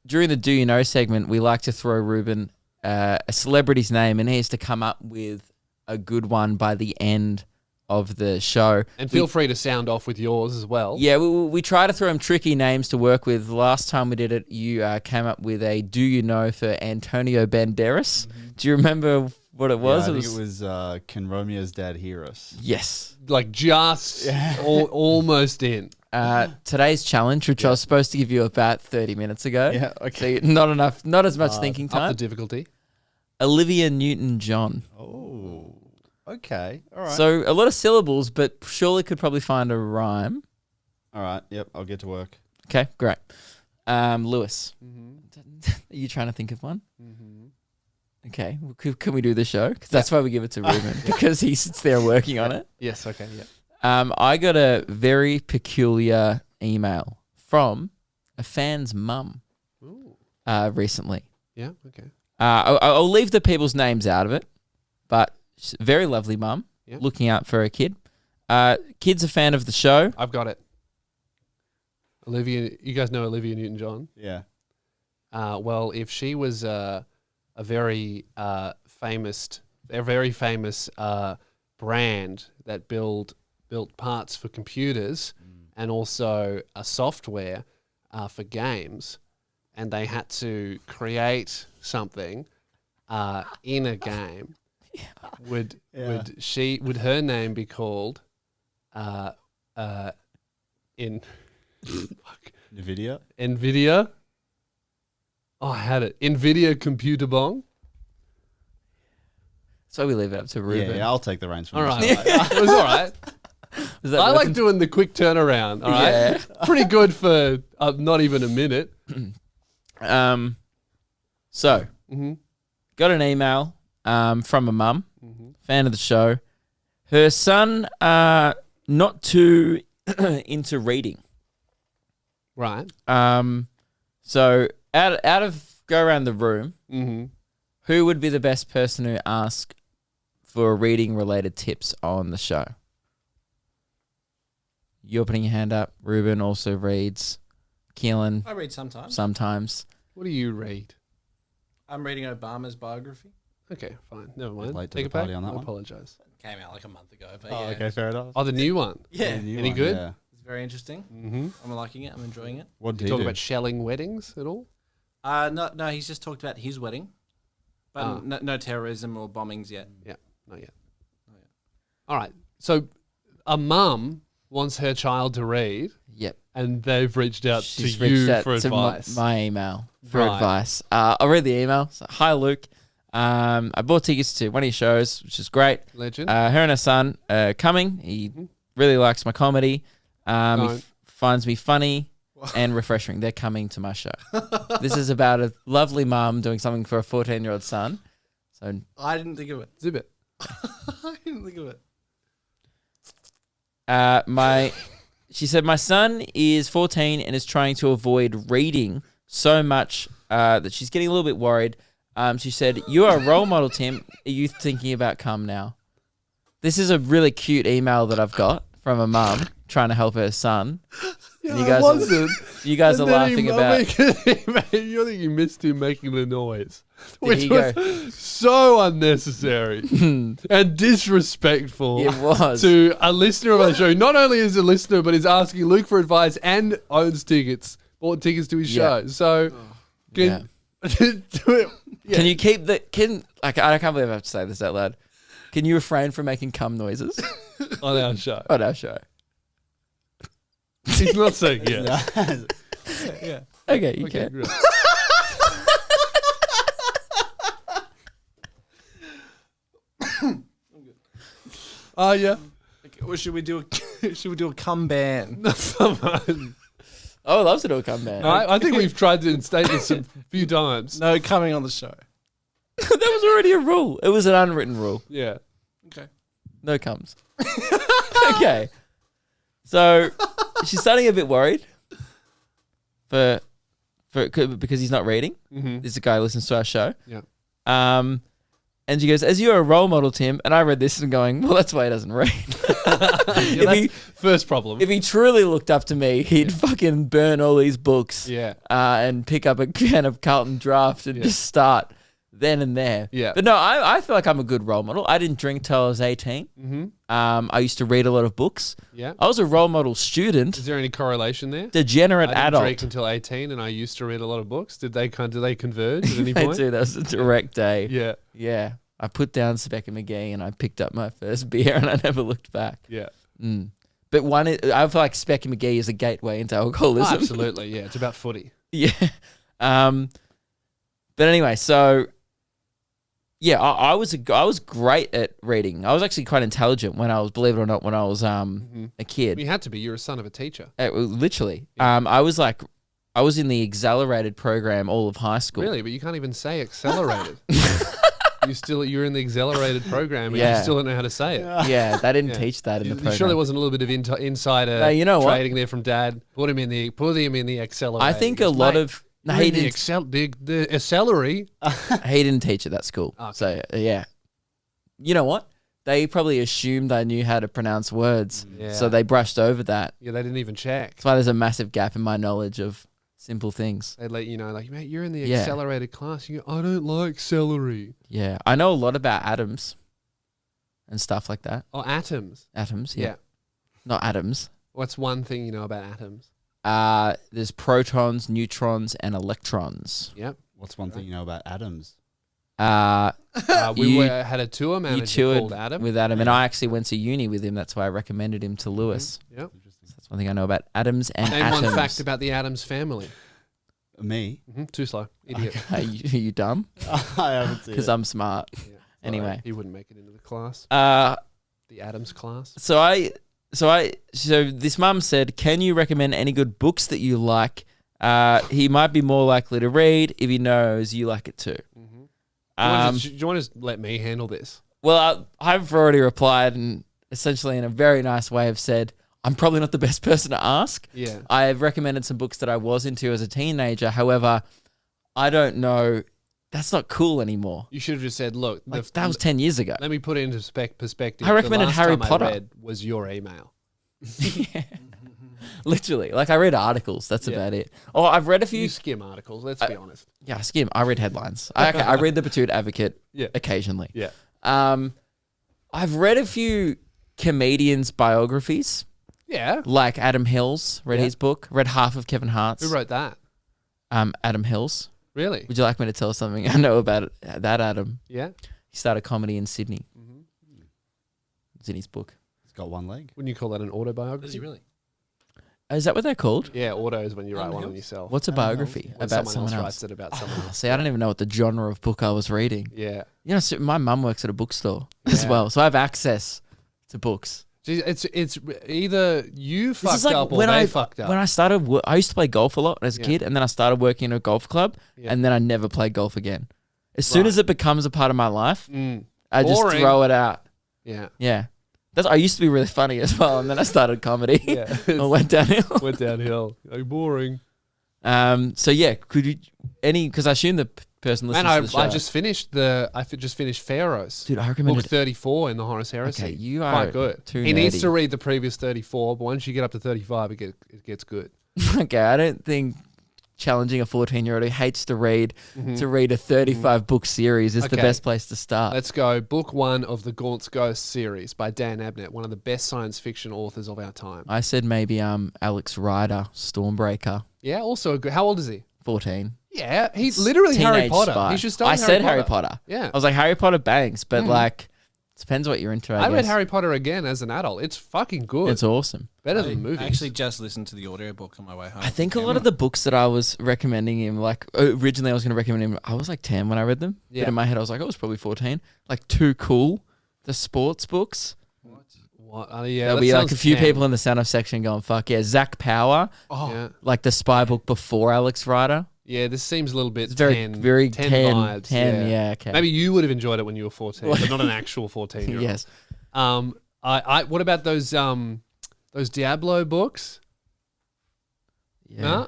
During the Do You Know segment, we like to throw Ruben a celebrity's name, and he has to come up with a good one by the end of the show. And feel free to sound off with yours as well. Yeah, we try to throw him tricky names to work with. Last time we did it, you came up with a Do You Know for Antonio Banderas. Do you remember what it was? Yeah, I think it was Can Romeo's Dad Hear Us? Yes. Like just almost in. Today's challenge, which I was supposed to give you about 30 minutes ago. Yeah, okay. So not as much thinking Up the time. difficulty. Olivia Newton-John. Oh, okay. All right. So a lot of syllables, but surely could probably find a rhyme. All right. Yep. I'll get to work. Okay, great. Lewis, are you trying to think of one? Okay, well, can we do the show? Because that's why we give it to Ruben, because he sits there working on it. Yes, okay, yeah. I got a very peculiar email from a fan's mum recently. Yeah, okay. I'll leave the people's names out of it, but she's a very lovely mum, Yeah. looking out for her kid. Kid's a fan of the show. I've got it. Olivia, you guys know Olivia Newton-John? Yeah. Well, if she was a very famous brand that built parts for computers and also a software for games, and they had to create something in a game, would her name be called in NVIDIA? Oh, I had it. NVIDIA Computer Bong. So we leave it up to Ruben. Yeah, I'll take the reins from All this. right. It was all right. Is that I like working? doing the quick turnaround. All right. Yeah. Pretty good for not even a minute. So, Mhm. got an email from a mum, fan of the show. Her son, not too into reading. Right. So out of go around the room, Mm-hmm. who would be the best person to ask for reading related tips on the show? You're putting your hand up. Ruben also reads. Keelan I read sometimes. sometimes. What do you read? I'm reading Obama's biography. Okay, fine. Never mind. Late to Take the it back. party on that I one. apologize. Came out like a month ago, but Oh, yeah, okay, fair enough. Oh, the new one. yeah, The new Any one, good? Yeah. it's very interesting. Mm-hmm. I'm liking it. I'm enjoying it. What do Talk you do? about shelling weddings at all? No, he's just talked about his wedding, but no terrorism or bombings yet. Yeah, not yet. All right. So a mum wants her child to read, Yep. and they've reached out She's to reached you out for to advice. my email for Right. advice. I'll read the email. So, hi, Luke. I bought tickets to one of your shows, which is great. Legend. Her and her son coming. He really likes my comedy. He Don't. finds me funny and refreshing. They're coming to my show. This is about a lovely mum doing something for a 14-year-old son. So I didn't think of it. Zip it. I didn't think of it. she said, my son is 14 and is trying to avoid reading so much that she's getting a little bit worried. She said, you are a role model, Tim. Are you thinking about come now? This is a really cute email that I've got from a mum trying to help her son. Yeah, and you guys are laughing about. You think you missed him making the noise, which he was so unnecessary and disrespectful. It was. To a listener of our show. Not only is a listener, but is asking Luke for advice and owns tickets, bought tickets to his show. So, can you keep the I can't believe I have to say this out loud. Can you refrain from making cum noises on our show? On our show. He's not saying yes. Yeah. Okay, you can. Great. Yeah. Okay, well, should we do a cum ban? Oh, I love to do a cum ban. No, I think we've tried to instate this a few times. No coming on the show. That was already a rule. It was an unwritten rule. Yeah. Okay. No comes. Okay. So she's starting a bit worried because he's not reading. Mm-hmm. This is a guy who listens to our show. Yeah. And she goes, as you're a role model, Tim, and I read this and going, well, that's why he doesn't read. First problem. If he truly looked up to me, he'd fucking burn all these books. Yeah. And pick up a can of Carlton Draft and just start then and there. Yeah. But no, I feel like I'm a good role model. I didn't drink till I was 18. Mm-hmm. I used to read a lot of books. Yeah. I was a role model student. Is there any correlation there? Degenerate I didn't adult. drink until 18 and I used to read a lot of books. Do they converge at any point? They do. That was a direct day. Yeah. Yeah. I put down Speck and McGee and I picked up my first beer and I never looked back. Yeah. But I feel like Speck and McGee is a gateway into alcoholism. Oh, absolutely. Yeah. It's about footy. Yeah. But anyway, so yeah, I was great at reading. I was actually quite intelligent when I was, believe it or not, when I was a kid. You had to be. You're a son of a teacher. Literally. Yeah. I was in the accelerated program all of high school. Really? But you can't even say accelerated. You're in the accelerated program and you still don't know how to say it. Yeah, they didn't teach that in the program. Surely there wasn't a little bit of insider trading there from dad. Put him in the accelerator. I think a lot of he didn't the accelerate. He didn't teach at that school. Okay. So yeah. You know what? They probably assumed I knew how to pronounce words. Yeah. So they brushed over that. Yeah, they didn't even check. That's why there's a massive gap in my knowledge of simple things. They'd let you know, like, mate, you're in the accelerated class. You go, I don't like celery. Yeah. I know a lot about atoms and stuff like that. Oh, atoms. Atoms, yeah. Not atoms. What's one thing you know about atoms? There's protons, neutrons, and electrons. Yep. What's one thing you know about atoms? We had a tour manager called Adam. With Adam, and I actually went to uni with him. That's why I recommended him to Lewis. Yep. So that's one thing I know about atoms and Name atoms. one fact about the Adams family. Me? Too slow. Idiot. Are you dumb? I haven't seen it. Because I'm smart. Yeah. Anyway. He wouldn't make it into the class. The Adams class. So this mum said, can you recommend any good books that you like? He might be more likely to read if he knows you like it too. Do you want to let me handle this? Well, I've already replied and essentially in a very nice way have said, I'm probably not the best person to ask. Yeah. I have recommended some books that I was into as a teenager. However, I don't know. That's not cool anymore. You should have just said, look. That was 10 years ago. Let me put it into perspective. I recommended Harry Potter. I read was your email. Yeah. Literally. Like I read articles. That's about it. Oh, I've read a few. You skim articles, let's be honest. Yeah, I skim. I read headlines. I read the Pursuit Advocate occasionally. Yeah. I've read a few comedians' biographies. Yeah. Like Adam Hills. Read his book. Read half of Kevin Hart's. Who wrote that? Adam Hills. Really? Would you like me to tell something I know about that Adam? Yeah. He started comedy in Sydney. It's in his book. It's got one leg. Wouldn't you call that an autobiography? Does he really? Is that what they're called? Yeah, auto is when you write one on yourself. What's a biography when about someone else else? writes it about someone else. See, I don't even know what the genre of book I was reading. Yeah. You know, so my mum works at a bookstore as well, so I have access to books. It's either you fucked up or they fucked up. When I started, I used to play golf a lot as a kid, and then I started working in a golf club, and then I never played golf again. As soon as it becomes a part of my life, I just Boring. throw it out. Yeah. Yeah. I used to be really funny as well, and then I started comedy. Yeah. I went downhill. Went downhill. Like, boring. So yeah, could you because I assume the person listening And to the show. I just finished Pharaohs. Dude, I recommended Book 34 in the Horus Heresy. Okay, you are quite good. too He needs nerdy. to read the previous 34, but once you get up to 35, it gets good. Okay, I don't think challenging a 14-year-old who hates to read to read a 35 book series is the Okay. best place to start. Let's go. Book 1 of the Gaunt's Ghost series by Dan Abnett, one of the best science fiction authors of our time. I said maybe Alex Rider, Stormbreaker, Yeah, also a good. How old is he? 14. Yeah, he's literally Harry Teenage Potter. spy. He should start I with said Harry Potter. Yeah. I was like, Harry Potter bangs, but like, depends what you're into, I I read guess. Harry Potter again as an adult. It's fucking good. It's awesome. Better than I movies. actually just listened to the audiobook on my way home. I think a lot of the books that I was recommending him, like originally I was going to recommend him, I was like 10 when I read them. Yeah. But in my head, I was like, I was probably 14. Like, Too Cool, the sports books. What? Yeah, There'll that be like sounds a few camp. people in the sound off section going, fuck yeah. Zach Power, Yeah. like the spy book before Alex Rider. Yeah, this seems a little bit It's very, 10, very 10 10, vibes. 10, yeah, okay. Maybe you would have enjoyed it when you were 14, but not an actual 14-year-old. Yes. What about those Diablo books? Yeah. Nah?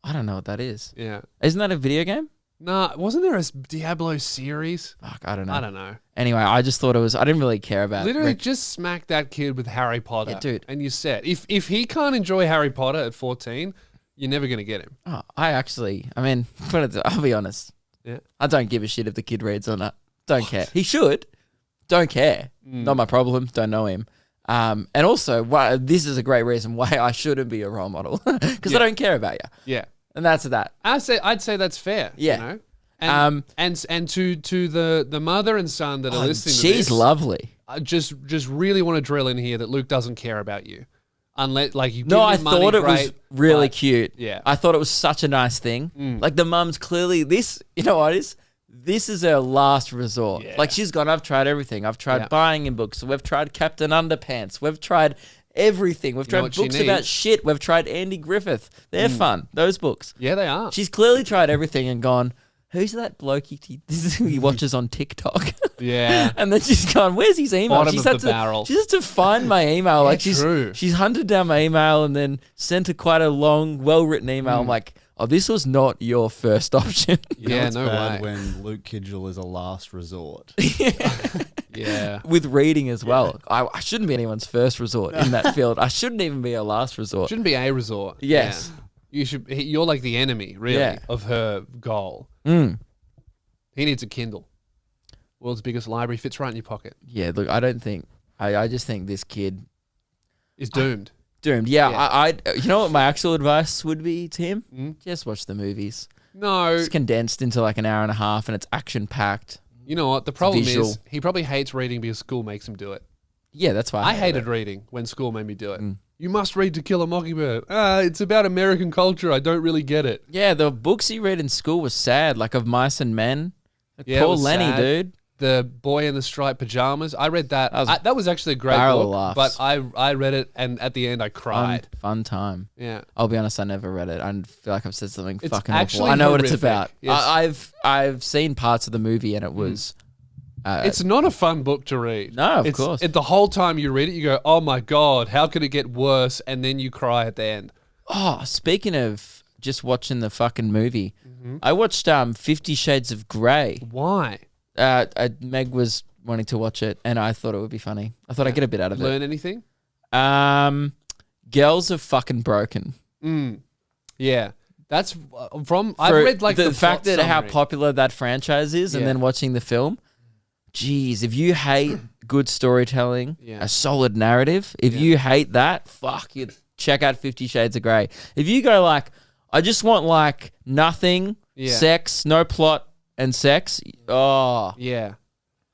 I don't know what that is. Yeah. Isn't that a video game? Nah, wasn't there a Diablo series? Fuck, I don't know. I don't know. Anyway, I just thought I didn't really care about Literally, just smack that kid with Harry Potter. Yeah, dude. And you set. If he can't enjoy Harry Potter at 14, you're never going to get him. Oh, I mean, I'll be honest. Yeah. I don't give a shit if the kid reads or not. Don't care. He should. Don't care. Not my problem. Don't know him. And also, this is a great reason why I shouldn't be a role model because I don't care about you. Yeah. And that's that. I'd say that's fair. Yeah. You know? And to the mother and son that are listening to this, She's lovely. I just really want to drill in here that Luke doesn't care about you. Unless, like, you give No, him I money, thought it was great, really but- cute. Yeah. I thought it was such a nice thing. Like the mum's clearly you know what it is? This is her last resort. Yeah. Like she's gone, I've tried everything. I've tried Yeah. buying in books. We've tried Captain Underpants. We've tried everything. We've know tried what she books about needs? shit. We've tried Andy Griffith. They're fun. Those books. Yeah, they are. She's clearly tried everything and gone, who's that bloke this is who he watches on TikTok? Yeah. And then she's gone, where's his email? Bottom She's of had the to, barrel. She has to find my email. Like true. she's hunted down my email and then sent quite a long, well-written email. I'm like, oh, this was not your first option. You know Yeah, it's no bad way. when Luke Kidgel is a last resort. Yeah. With reading as well. I shouldn't be anyone's first resort in that field. I shouldn't even be a last resort. Shouldn't be a resort. Yes. Yeah. You're like the enemy, really, Yeah. of her goal. Mm. He needs a Kindle. World's biggest library fits right in your pocket. Yeah, look, I don't think, I just think this kid Is doomed. doomed. Yeah, Yeah. you know what my actual advice would be to him? Mm. Just watch the movies. No. It's condensed into like an hour and a half and it's action-packed. You know what? The problem visual. is he probably hates reading because school makes him do it. Yeah, that's why I hated reading when school made me do it. Mm. You must read To Kill a Mockingbird. It's about American culture. I don't really get it. Yeah, the books he read in school was sad, like Of Mice and Men. Yeah, it Poor was Lenny, sad. dude. The Boy in the Striped Pajamas. I read that. That was That was actually a great barrel of book. laughs. But I read it, and at the end I cried. Fun time. Yeah. I'll be honest, I never read it. I feel like I've said something It's fucking awful. actually I know what it's horrific. about. Yes. I've seen parts of the movie and it was. It's not a fun book to read. No, of course. The whole time you read it, you go, "Oh my god, how could it get worse?" And then you cry at the end. Oh, speaking of just watching the fucking movie, Mm-hmm. I watched 50 Shades of Grey. Why? Meg was wanting to watch it, and I thought it would be funny. I thought I'd get a bit out of Learn anything? it. Girls are fucking broken. Yeah, that's from. I've For read like the fact plot that how summary. popular that franchise is, and Yeah. then watching the film. Geez, if you hate good storytelling, Yeah. a solid narrative, if you hate that, fuck you. Check out 50 Shades of Grey. If you go like, I just want like nothing, Yeah. sex, no plot and sex. Oh, Yeah.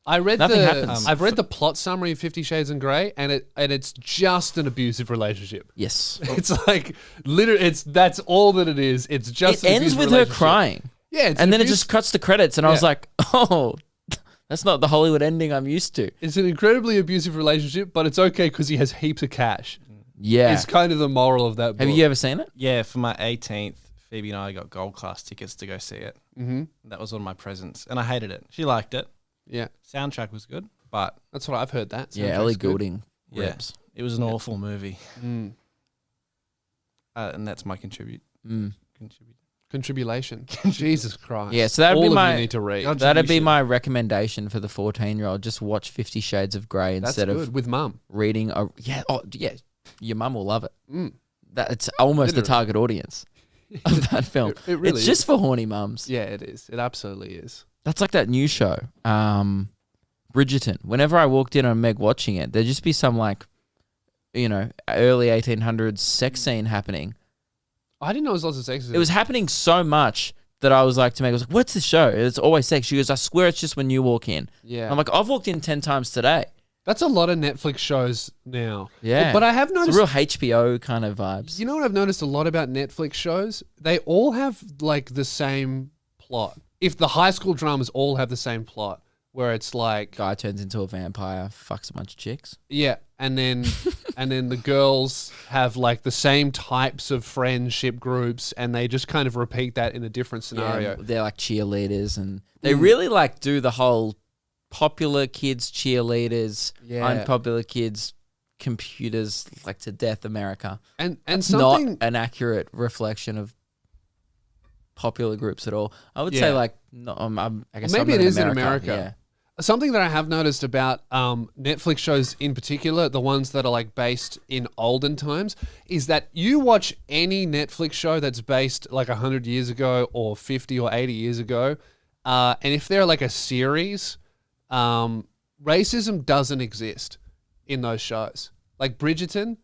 I read Nothing happens. I've read the plot summary of 50 Shades of Grey, and it's just an abusive relationship. yes. It's like literally, that's all that it is. It's just It an ends abusive with her relationship. crying. Yeah, it's And an then it abuse- just cuts to credits, and I was Yeah. like, oh, that's not the Hollywood ending I'm used to. It's an incredibly abusive relationship, but it's okay because he has heaps of cash. Yeah. It's kind of the moral of that book. Have you ever seen it? Yeah, for my 18th Phoebe and I got gold class tickets to go see it. Mm-hmm. That was one of my presents, and I hated it. She liked it. Yeah. Soundtrack was good, but That's what I've heard. That Yeah, soundtrack's Ellie good. Goulding yeah, rips. it was an awful movie. Mm. And that's my contribute. Contribulation. Jesus Christ. Yeah, so that'd All be of my you need to read. that'd be my recommendation for the 14-year-old. Just watch 50 Shades of Grey That's instead good of with mum. reading. Yeah, your mum will love it. That's almost the Literally. target audience of that film. It really it's just for horny mums. Yeah, it is. It absolutely is. That's like that new show, Bridgerton. Whenever I walked in on Meg watching it, there'd just be some like, early 1800s sex scene happening. I didn't know it was lots of sex. It was happening so much that I was like to Meg, I was like, "What's the show? It's always sex." She goes, "I swear it's just when you walk in." Yeah. I'm like, "I've walked in 10 times today." That's a lot of Netflix shows now. Yeah, But I have it's noticed a real HBO kind of vibes. You know what I've noticed a lot about Netflix shows? They all have like the same plot. If the high school dramas all have the same plot, where it's like Guy turns into a vampire, fucks a bunch of chicks. yeah, and then the girls have like the same types of friendship groups, and they just kind of repeat that in a different scenario. Yeah, they're like cheerleaders, and they really like do the whole popular kids cheerleaders, unpopular kids computers like to death America. And It's something not an accurate reflection of popular groups at all. I would Yeah. say like no, I guess maybe I'm it is in America. America. Something that I have noticed about Netflix shows in particular, the ones that are like based in olden times, is that you watch any Netflix show that's based like 100 years ago or 50 or 80 years ago, and if they're like a series, racism doesn't exist in those shows. Like Bridgerton,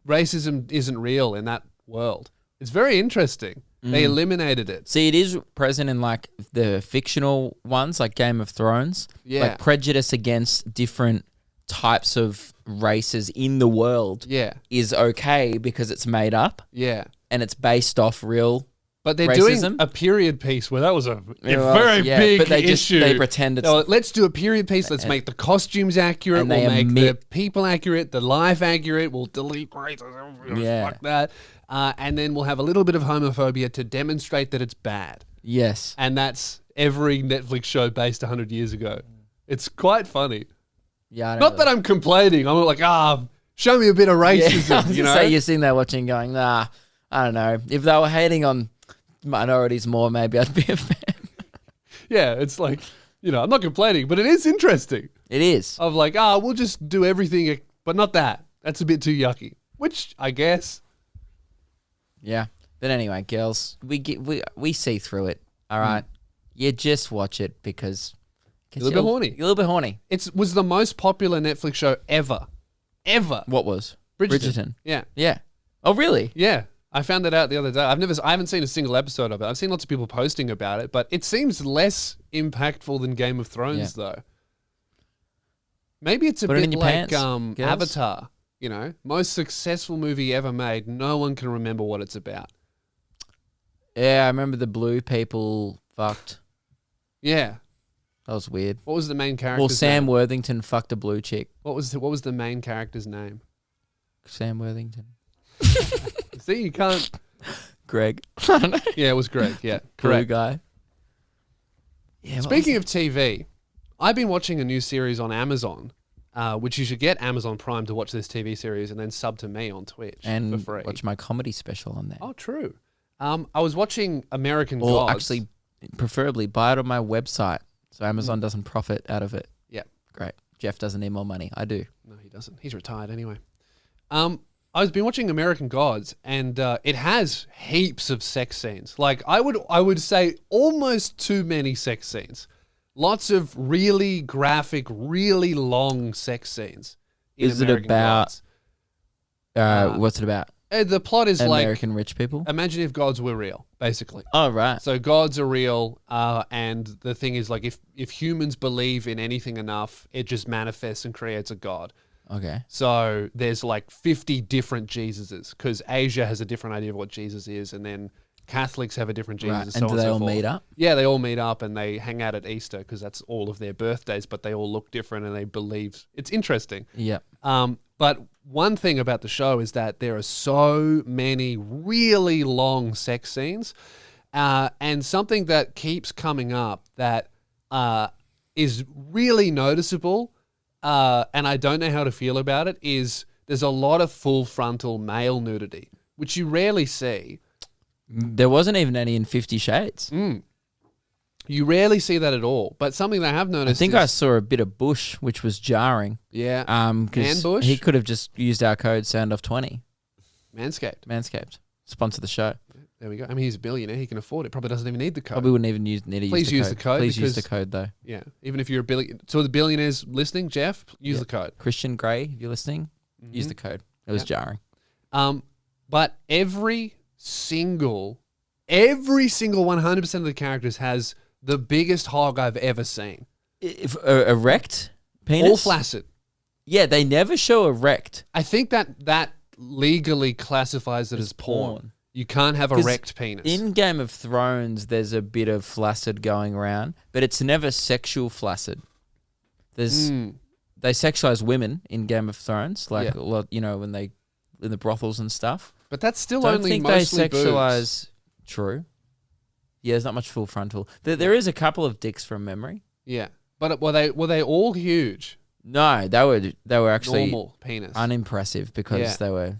racism isn't real in that world. It's very interesting. They eliminated it. See, it is present in like the fictional ones, like Game of Thrones. Yeah. Like prejudice against different types of races in the world Yeah, is okay because it's made up yeah. and it's based off real. But they're Racism? doing a period piece where that was a Well, very yeah, big but they issue. they pretend it's They're like, let's do a period piece. Let's make the costumes accurate. And We'll they make the omit- people accurate, the life accurate. We'll delete racism. Yeah. Fuck that. And then we'll have a little bit of homophobia to demonstrate that it's bad. yes. And that's every Netflix show based 100 years ago. It's quite funny. Yeah, I Not that I'm complaining. I'm like, show me a bit of racism, I was you gonna know? say you're sitting there watching, going, nah, I don't know. If they were hating on minorities more, maybe I'd be a fan. Yeah, it's like, I'm not complaining, but it is interesting. It is. Of like, we'll just do everything, but not that. That's a bit too yucky. Which I guess. Yeah. But anyway, girls, we see through it. All right. You just watch it because You're a little bit horny. You're a little bit horny. It was the most popular Netflix show ever. Ever. What was? Bridgerton. Yeah. Yeah. Oh, really? Yeah. I found that out the other day. I haven't seen a single episode of it. I've seen lots of people posting about it, but it seems less impactful than Game of Thrones, though. Maybe it's a Put it bit in your like pants, girls. Avatar. Most successful movie ever made. No one can remember what it's about. Yeah, I remember the blue people fucked. Yeah. That was weird. What was the main character's Well, Sam name? Worthington fucked a blue chick. What was the main character's name? Sam Worthington. See, you can't. Greg. I don't know. Yeah, it was Greg. Yeah, Blue correct. guy. Yeah. Speaking of TV, I've been watching a new series on Amazon, which you should get Amazon Prime to watch this TV series and then sub to me on Twitch and for free. watch my comedy special on there. Oh, true. I was watching American Or Gods. actually, preferably buy it on my website so Amazon doesn't profit out of it. Yeah. Great. Jeff doesn't need more money. I do. No, he doesn't. He's retired anyway. I've been watching American Gods, and it has heaps of sex scenes. Like I would say almost too many sex scenes. Lots of really graphic, really long sex scenes. in Is it American about- Gods. What's it about? The plot is American rich people? imagine if gods were real, basically. Oh, right. So gods are real, and the thing is, like, if humans believe in anything enough, it just manifests and creates a god. Okay. So there's like 50 different Jesuses, because Asia has a different idea of what Jesus is, and then Catholics have a different Jesus. Right. And, And so do on they so all forth. meet up? Yeah, they all meet up and they hang out at Easter because that's all of their birthdays, but they all look different and they believe. It's interesting. Yeah. But one thing about the show is that there are so many really long sex scenes, and something that keeps coming up that is really noticeable, and I don't know how to feel about it, is there's a lot of full frontal male nudity, which you rarely see. There wasn't even any in 50 Shades. You rarely see that at all. But something that I have I noticed think I saw a bit of bush, which was jarring. Yeah. Because bush? he could have just used our code SOUNDOFF20. Manscaped. Manscaped. Sponsor the show. There we go. I mean, he's a billionaire. He can afford it. Probably doesn't even need the code. Probably wouldn't even need to Please use the code. Please use the because- code, though. Yeah. Even if you're a billion. So the billionaires listening, Jeff, use the code. Christian Grey, if you're listening, use the code. It was jarring. But every single 100% of the characters has the biggest hog I've ever seen. If erect penis? All flaccid. Yeah, they never show erect. I think that legally classifies it as porn. You can't have erect penis. In Game of Thrones, there's a bit of flaccid going around, but it's never sexual flaccid. There's they sexualize women in Game of Thrones, like a lot, when they in the brothels and stuff. But that's still Don't only think mostly they sexualize. True. Yeah, there's not much full frontal. There is a couple of dicks from memory. Yeah, but were they all huge? No, they were actually Normal penis. unimpressive because they were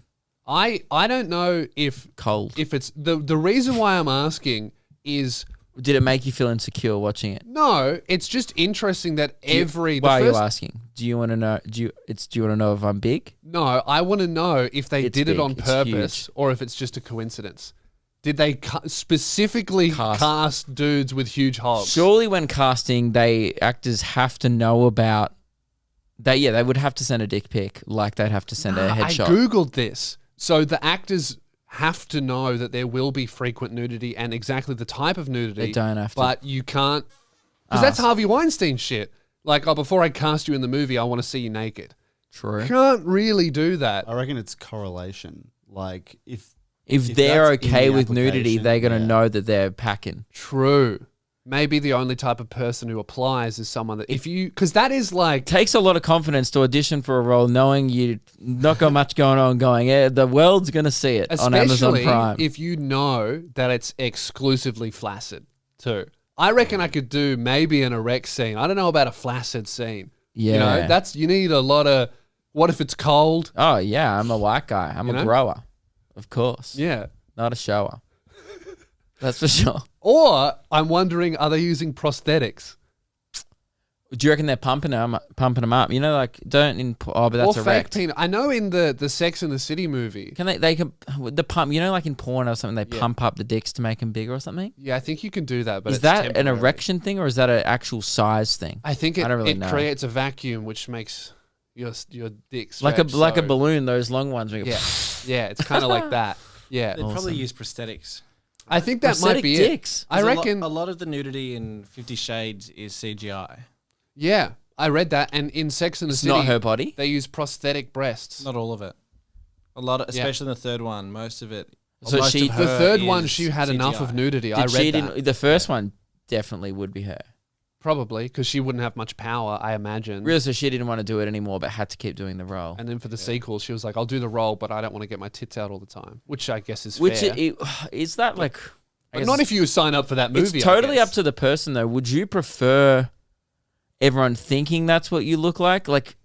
I don't know if cold. If it's the reason why I'm asking is, did it make you feel insecure watching it? no, it's just interesting that Why are you asking? Do you want to know? Do you want to know if I'm big? No, I want to know if they It's did it big. on It's purpose huge. or if it's just a coincidence. Did they specifically cast dudes with huge hogs? Surely, when casting, actors have to know about. They would have to send a dick pic, like they'd have to send a headshot. I googled this, so the actors have to know that there will be frequent nudity and exactly the type of nudity. They don't have to. But you can't, because that's Harvey Weinstein shit. Like, before I cast you in the movie, I want to see you naked. True. Can't really do that. I reckon it's correlation. Like if they're that's in okay the with nudity, application, they're gonna yeah. know that they're packing. True. Maybe the only type of person who applies is someone that because that is like Takes a lot of confidence to audition for a role, knowing you not got much going on. Going, the world's gonna see it on Amazon especially Prime. if you know that it's exclusively flaccid too. I reckon I could do maybe an erect scene. I don't know about a flaccid scene. Yeah. You need a lot of. What if it's cold? Oh yeah, I'm a white guy. I'm a grower, of course. Yeah. Not a shower. That's for sure. Or I'm wondering, are they using prosthetics? Do you reckon they're pumping them up? But that's Or fake erect. penis? I know in the Sex and the City movie. Can they can the pump? Like in porn or something, they pump up the dicks to make them bigger or something. Yeah, I think you can do that. But Is it's that an temporary. erection thing or is that an actual size thing? I think I don't really it know. creates a vacuum which makes your dick like a stretch, so- balloon, those long ones. Where you go, Yeah, it's kind of like that. Yeah, They'd probably use prosthetics. I think that might Prosthetic be dicks. it. I 'Cause reckon. a lot of the nudity in 50 Shades is CGI. Yeah, I read that. And in Sex and the It's City, not her body. they use prosthetic breasts. Not all of it. A lot, especially in the third one. Most of it. So most she- of The her third is one, she had enough of CGI. nudity. Did I she read didn't- that. The first one definitely would be her. Probably because she wouldn't have much power, I imagine. Really, so she didn't want to do it anymore, but had to keep doing the role. And then for the sequel, she was like, "I'll do the role, but I don't want to get my tits out all the time," which I guess is Which fair. is that like? I But guess not if you sign up for that movie. It's I totally guess. up to the person, though. Would you prefer everyone thinking that's what you look like? Like,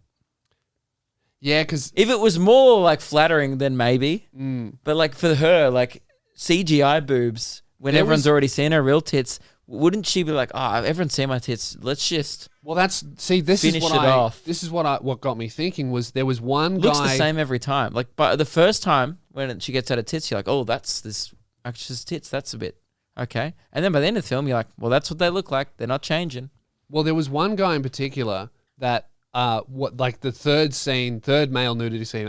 Yeah, because if it was more like flattering, then maybe. Mm. But like for her, like CGI boobs, when There everyone's was- already seen her real tits, wouldn't she be like, "Oh, everyone's seen my tits. Let's just well, this is Finish what it off. This is what got me thinking was there was one looks guy. the same every time." Like, but the first time when she gets out of tits, you're like, "Oh, that's this actress's tits. That's a bit okay." And then by the end of the film, you're like, "Well, that's what they look like. They're not changing." Well, there was one guy in particular that the third male nudity scene.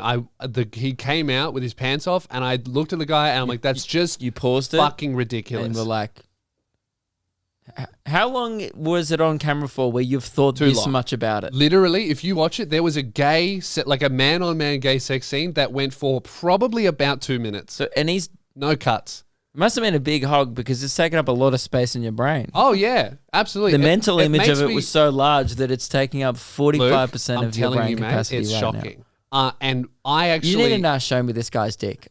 He came out with his pants off, and I looked at the guy and I'm like, "That's just You paused it fucking ridiculous." and we're like, "How long was it on camera for where you've thought Too this long. much about it?" Literally, if you watch it, there was a like a man-on-man gay sex scene that went for probably about 2 minutes. So, and he's No cuts. must have been a big hog because it's taking up a lot of space in your brain. Oh yeah, absolutely. The mental image makes of it me- was so large that it's taking up 45% Luke, I'm of your telling brain you, mate, capacity it's right shocking. And I actually You need to now show me this guy's dick.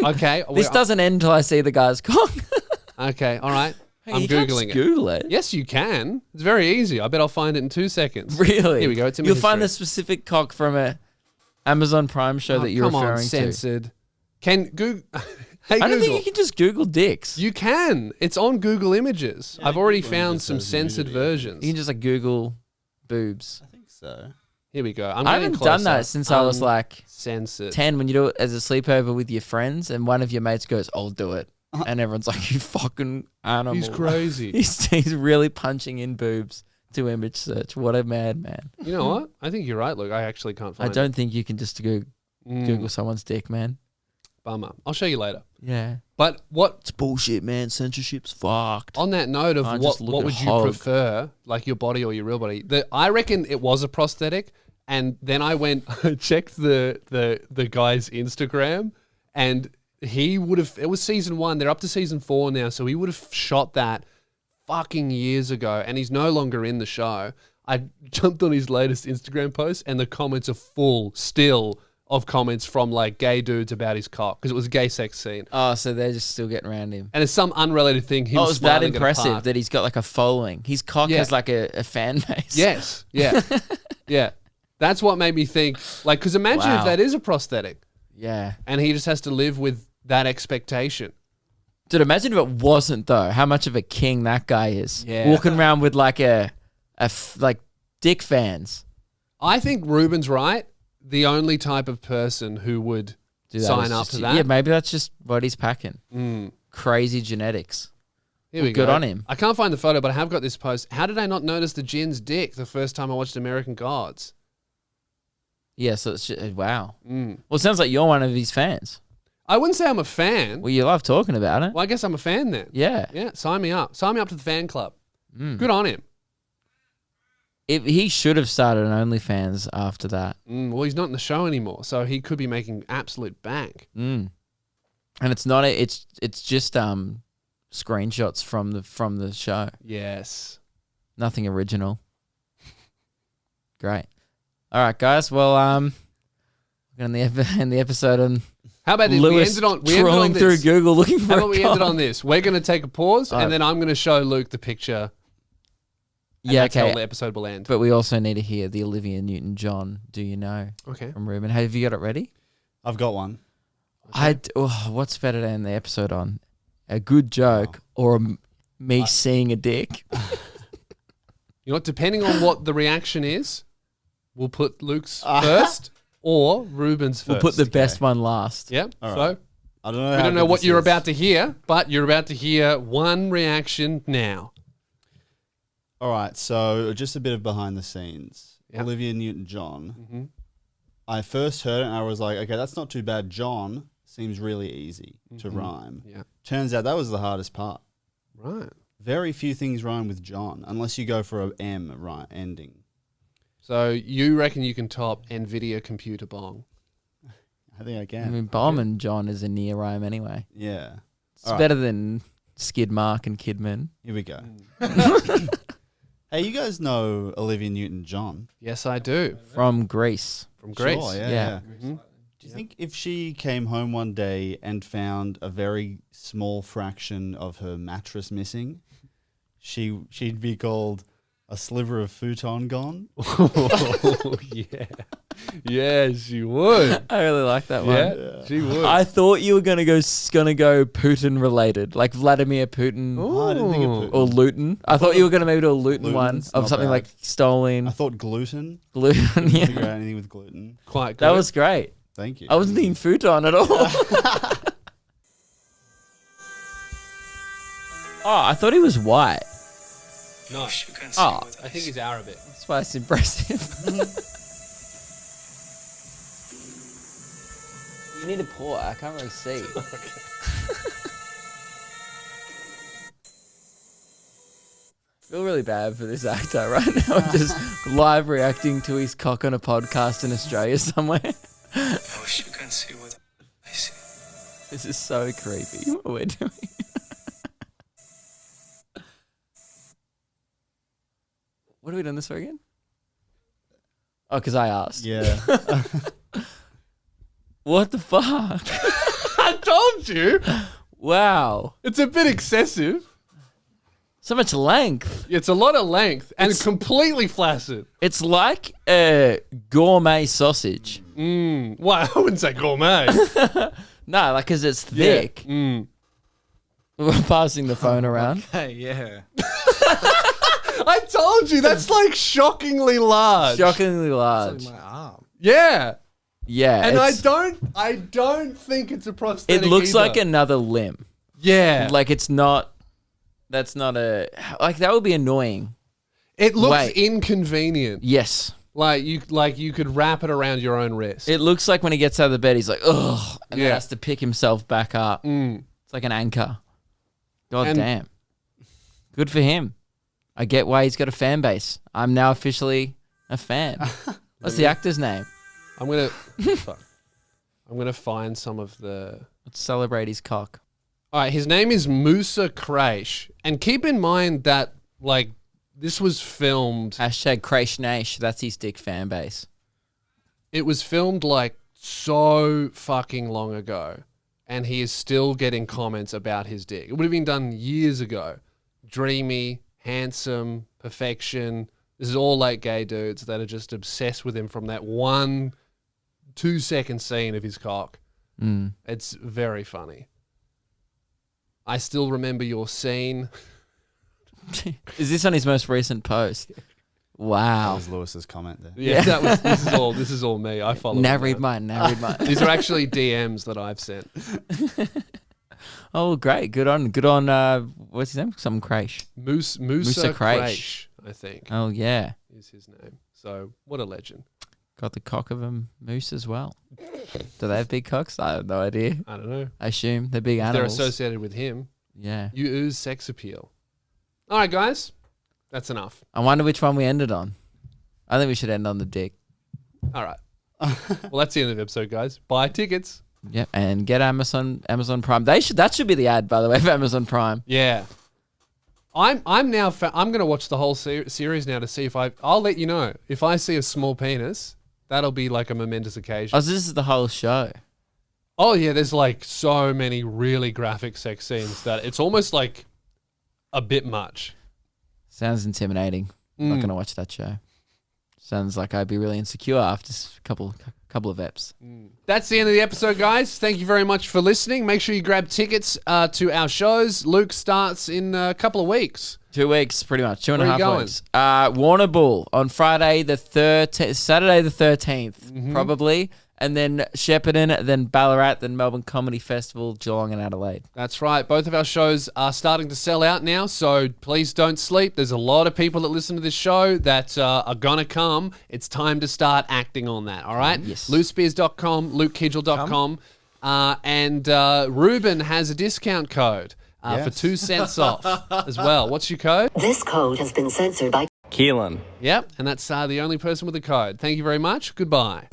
okay. This doesn't end until I see the guy's cock. Okay, all right. I'm You can't googling just it. Google it. Yes, you can. It's very easy. I bet I'll find it in 2 seconds. Really? Here we go. It's in my You'll find history. the specific cock from a Amazon Prime show that you're come referring on, to. censored. Can Google? Hey, I don't Google. think you can just Google dicks. You can. It's on Google Images. I've already Google found Images some has censored nudity, I think. versions. You can just like Google boobs. I think so. Here we go. I getting haven't done that closer. since I was like censored. 10 when you do it as a sleepover with your friends and one of your mates goes, I'll do it. And everyone's like, you fucking animal. He's crazy. He's really punching in boobs to image search. What a madman. You know what? I think you're right. Look, I actually can't find I don't think you can just Google someone's dick, man. Bummer. I'll show you later. Yeah. But what It's bullshit, man. Censorship's fucked. on that note of just what look at would you hog. prefer, like your body or your real body? I reckon it was a prosthetic, and then I went checked the guy's Instagram, and he would have. It was season 1. They're up to season 4 now, so he would have shot that fucking years ago, and he's no longer in the show. I jumped on his latest Instagram post, and the comments are full still of comments from like gay dudes about his cock because it was a gay sex scene, Oh, so they're just still getting around him. and it's some unrelated thing. He Oh, was it's that smiling at a impressive park. that he's got like a following. His cock Yeah. has like a fan base. Yes. Yeah. Yeah. That's what made me think, like, because imagine if Wow. that is a prosthetic Yeah. and he just has to live with that expectation. Dude, imagine if it wasn't though. How much of a king that guy is. Yeah. Walking around with like like dick fans. I think Ruben's right. The only type of person who would Do that sign is up just- to that. Yeah, maybe that's just what he's packing. Mm. Crazy genetics. Here we Good go. on him. I can't find the photo, but I have got this post. How did I not notice the Jin's dick the first time I watched American Gods? Yeah, so it's just, wow. Mm. Well, it sounds like you're one of his fans. I wouldn't say I'm a fan. Well, you love talking about it. Well, I guess I'm a fan then. Yeah. Yeah, sign me up. Sign me up to the fan club. Mm. Good on him. If he should have started an OnlyFans after that. Well, he's not in the show anymore, so he could be making absolute bank. Mm. And it's not. It's just screenshots from the show. Yes. Nothing original. Great. All right, guys. Well, we're going to end the episode on. How about this? Lewis we ended on trawling through this. Google looking for. How about a we ended cock? on this? We're going to take a pause, All right. and then I'm going to show Luke the picture. And Yeah, that's how okay. the episode will end. But we also need to hear the Olivia Newton-John "Do You Know" Okay. from Ruben. Have you got it ready? I've got one. What's better to end the episode on? A good joke or me seeing a dick? You know what? Depending on what the reaction is, we'll put Luke's first or Ruben's 1st We'll put the best one last. Yeah. All So right. I don't know. we don't know what you're about to hear, but you're about to hear one reaction now. All right, so just a bit of behind the scenes. Yep. Olivia Newton-John. Mm-hmm. I first heard it and I was like, okay, that's not too bad. John seems really easy to rhyme. Yeah. Turns out that was the hardest part. Right. Very few things rhyme with John, unless you go for a M right ending. So you reckon you can top NVIDIA computer bong? I think I I can. mean, Bomb and John is a near rhyme anyway. Yeah. It's All right. better than Skid Mark and Kidman. Here we go. Hey, you guys know Olivia Newton-John? Yes, I do. From Greece. From Greece. Sure, Yeah. yeah. Mhm. Do you think if she came home one day and found a very small fraction of her mattress missing, she'd be called a sliver of futon gone? Oh, yeah. Yeah, she would. I really like that one. Yeah, she would. I thought you were gonna go Putin related, like Vladimir Putin Oh, I didn't think of Putin. or Luton. I thought you were gonna maybe do a Luton one Luton's of not something bad. like stolen I thought gluten. Luton. Couldn't figure Yeah, out anything with gluten. Quite good. that was great. Thank you. I wasn't thinking futon at all. Oh, I thought he was white. No, Oh, I think he's Arabic. that's why it's impressive. You need to pour. I can't really see. I feel really bad for this actor right now, just live reacting to his cock on a podcast in Australia somewhere. I wish you can see what I see. This is so creepy what we're doing. What are we doing this for again? Oh, because I asked. Yeah. What the fuck? I told you. Wow. It's a bit excessive. So much length. It's a lot of length and completely flaccid. It's like a gourmet sausage. Well, I wouldn't say gourmet. No, like, because it's thick. Yeah. We're passing the phone around. Hey, yeah. I told you, that's like shockingly large. Shockingly large. It's like my arm. Yeah. Yeah. And I it's- don't think it's a prosthetic. It looks either. like another limb. Yeah. Like, it's not. That's not a. Like, that would be annoying. It looks Wait. inconvenient. Yes. Like you could wrap it around your own wrist. It looks like when he gets out of the bed, he's like, ugh, and Yeah. then has to pick himself back up. It's like an anchor. God And- damn. Good for him. I get why he's got a fan base. I'm now officially a fan. What's the actor's name? I'm gonna fuck. I'm gonna find some of the. Let's celebrate his cock. All right, his name is Musa Kraish, and keep in mind that like this was filmed. Hashtag Crash Nash. That's his dick fan base. It was filmed like so fucking long ago, and he is still getting comments about his dick. It would have been done years ago. Dreamy, handsome, perfection. This is all like gay dudes that are just obsessed with him from that 1-2 second scene of his cock. It's very funny. I still remember your scene. Is this on his most recent post? That Wow. was Lewis's comment there. Yeah, this is all me. I follow. Now them read out. mine. Now read mine. These are actually DMs that I've sent. Oh, great. Good on. What's his name? Some Crash. Musa Kraish. Kraish, I think, Oh, yeah. is his name. So what a legend. Got the cock of a moose as well. Do they have big cocks? I have no idea. I don't know. I assume they're big If they're animals. associated with him. Yeah. You ooze sex appeal. All right, guys. That's enough. I wonder which one we ended on. I think we should end on the dick. All right. Well, that's the end of the episode, guys. Buy tickets. Yep. And get Amazon Prime. That should be the ad, by the way, for Amazon Prime. Yeah. I'm going to watch the whole series now to see if I'll let you know. If I see a small penis, that'll be like a momentous occasion. Oh, so this is the whole show. Oh, yeah, there's like so many really graphic sex scenes that it's almost like a bit much. Sounds intimidating. Not going to watch that show. Sounds like I'd be really insecure after a couple of eps. That's the end of the episode, guys. Thank you very much for listening. Make sure you grab tickets to our shows. Luke starts in a couple of weeks. 2 weeks, pretty much. 2.5 Where are you going? weeks. Warner Bull on Saturday the 13th, probably. And then Shepparton, then Ballarat, then Melbourne Comedy Festival, Geelong and Adelaide. That's right. Both of our shows are starting to sell out now, so please don't sleep. There's a lot of people that listen to this show that are going to come. It's time to start acting on that, all right? Yes. LouSpears.com, LukeKidgel.com. And Ruben has a discount code for 2 cents off as well. What's your code? This code has been censored by Keelan. Yep, and that's the only person with a code. Thank you very much. Goodbye.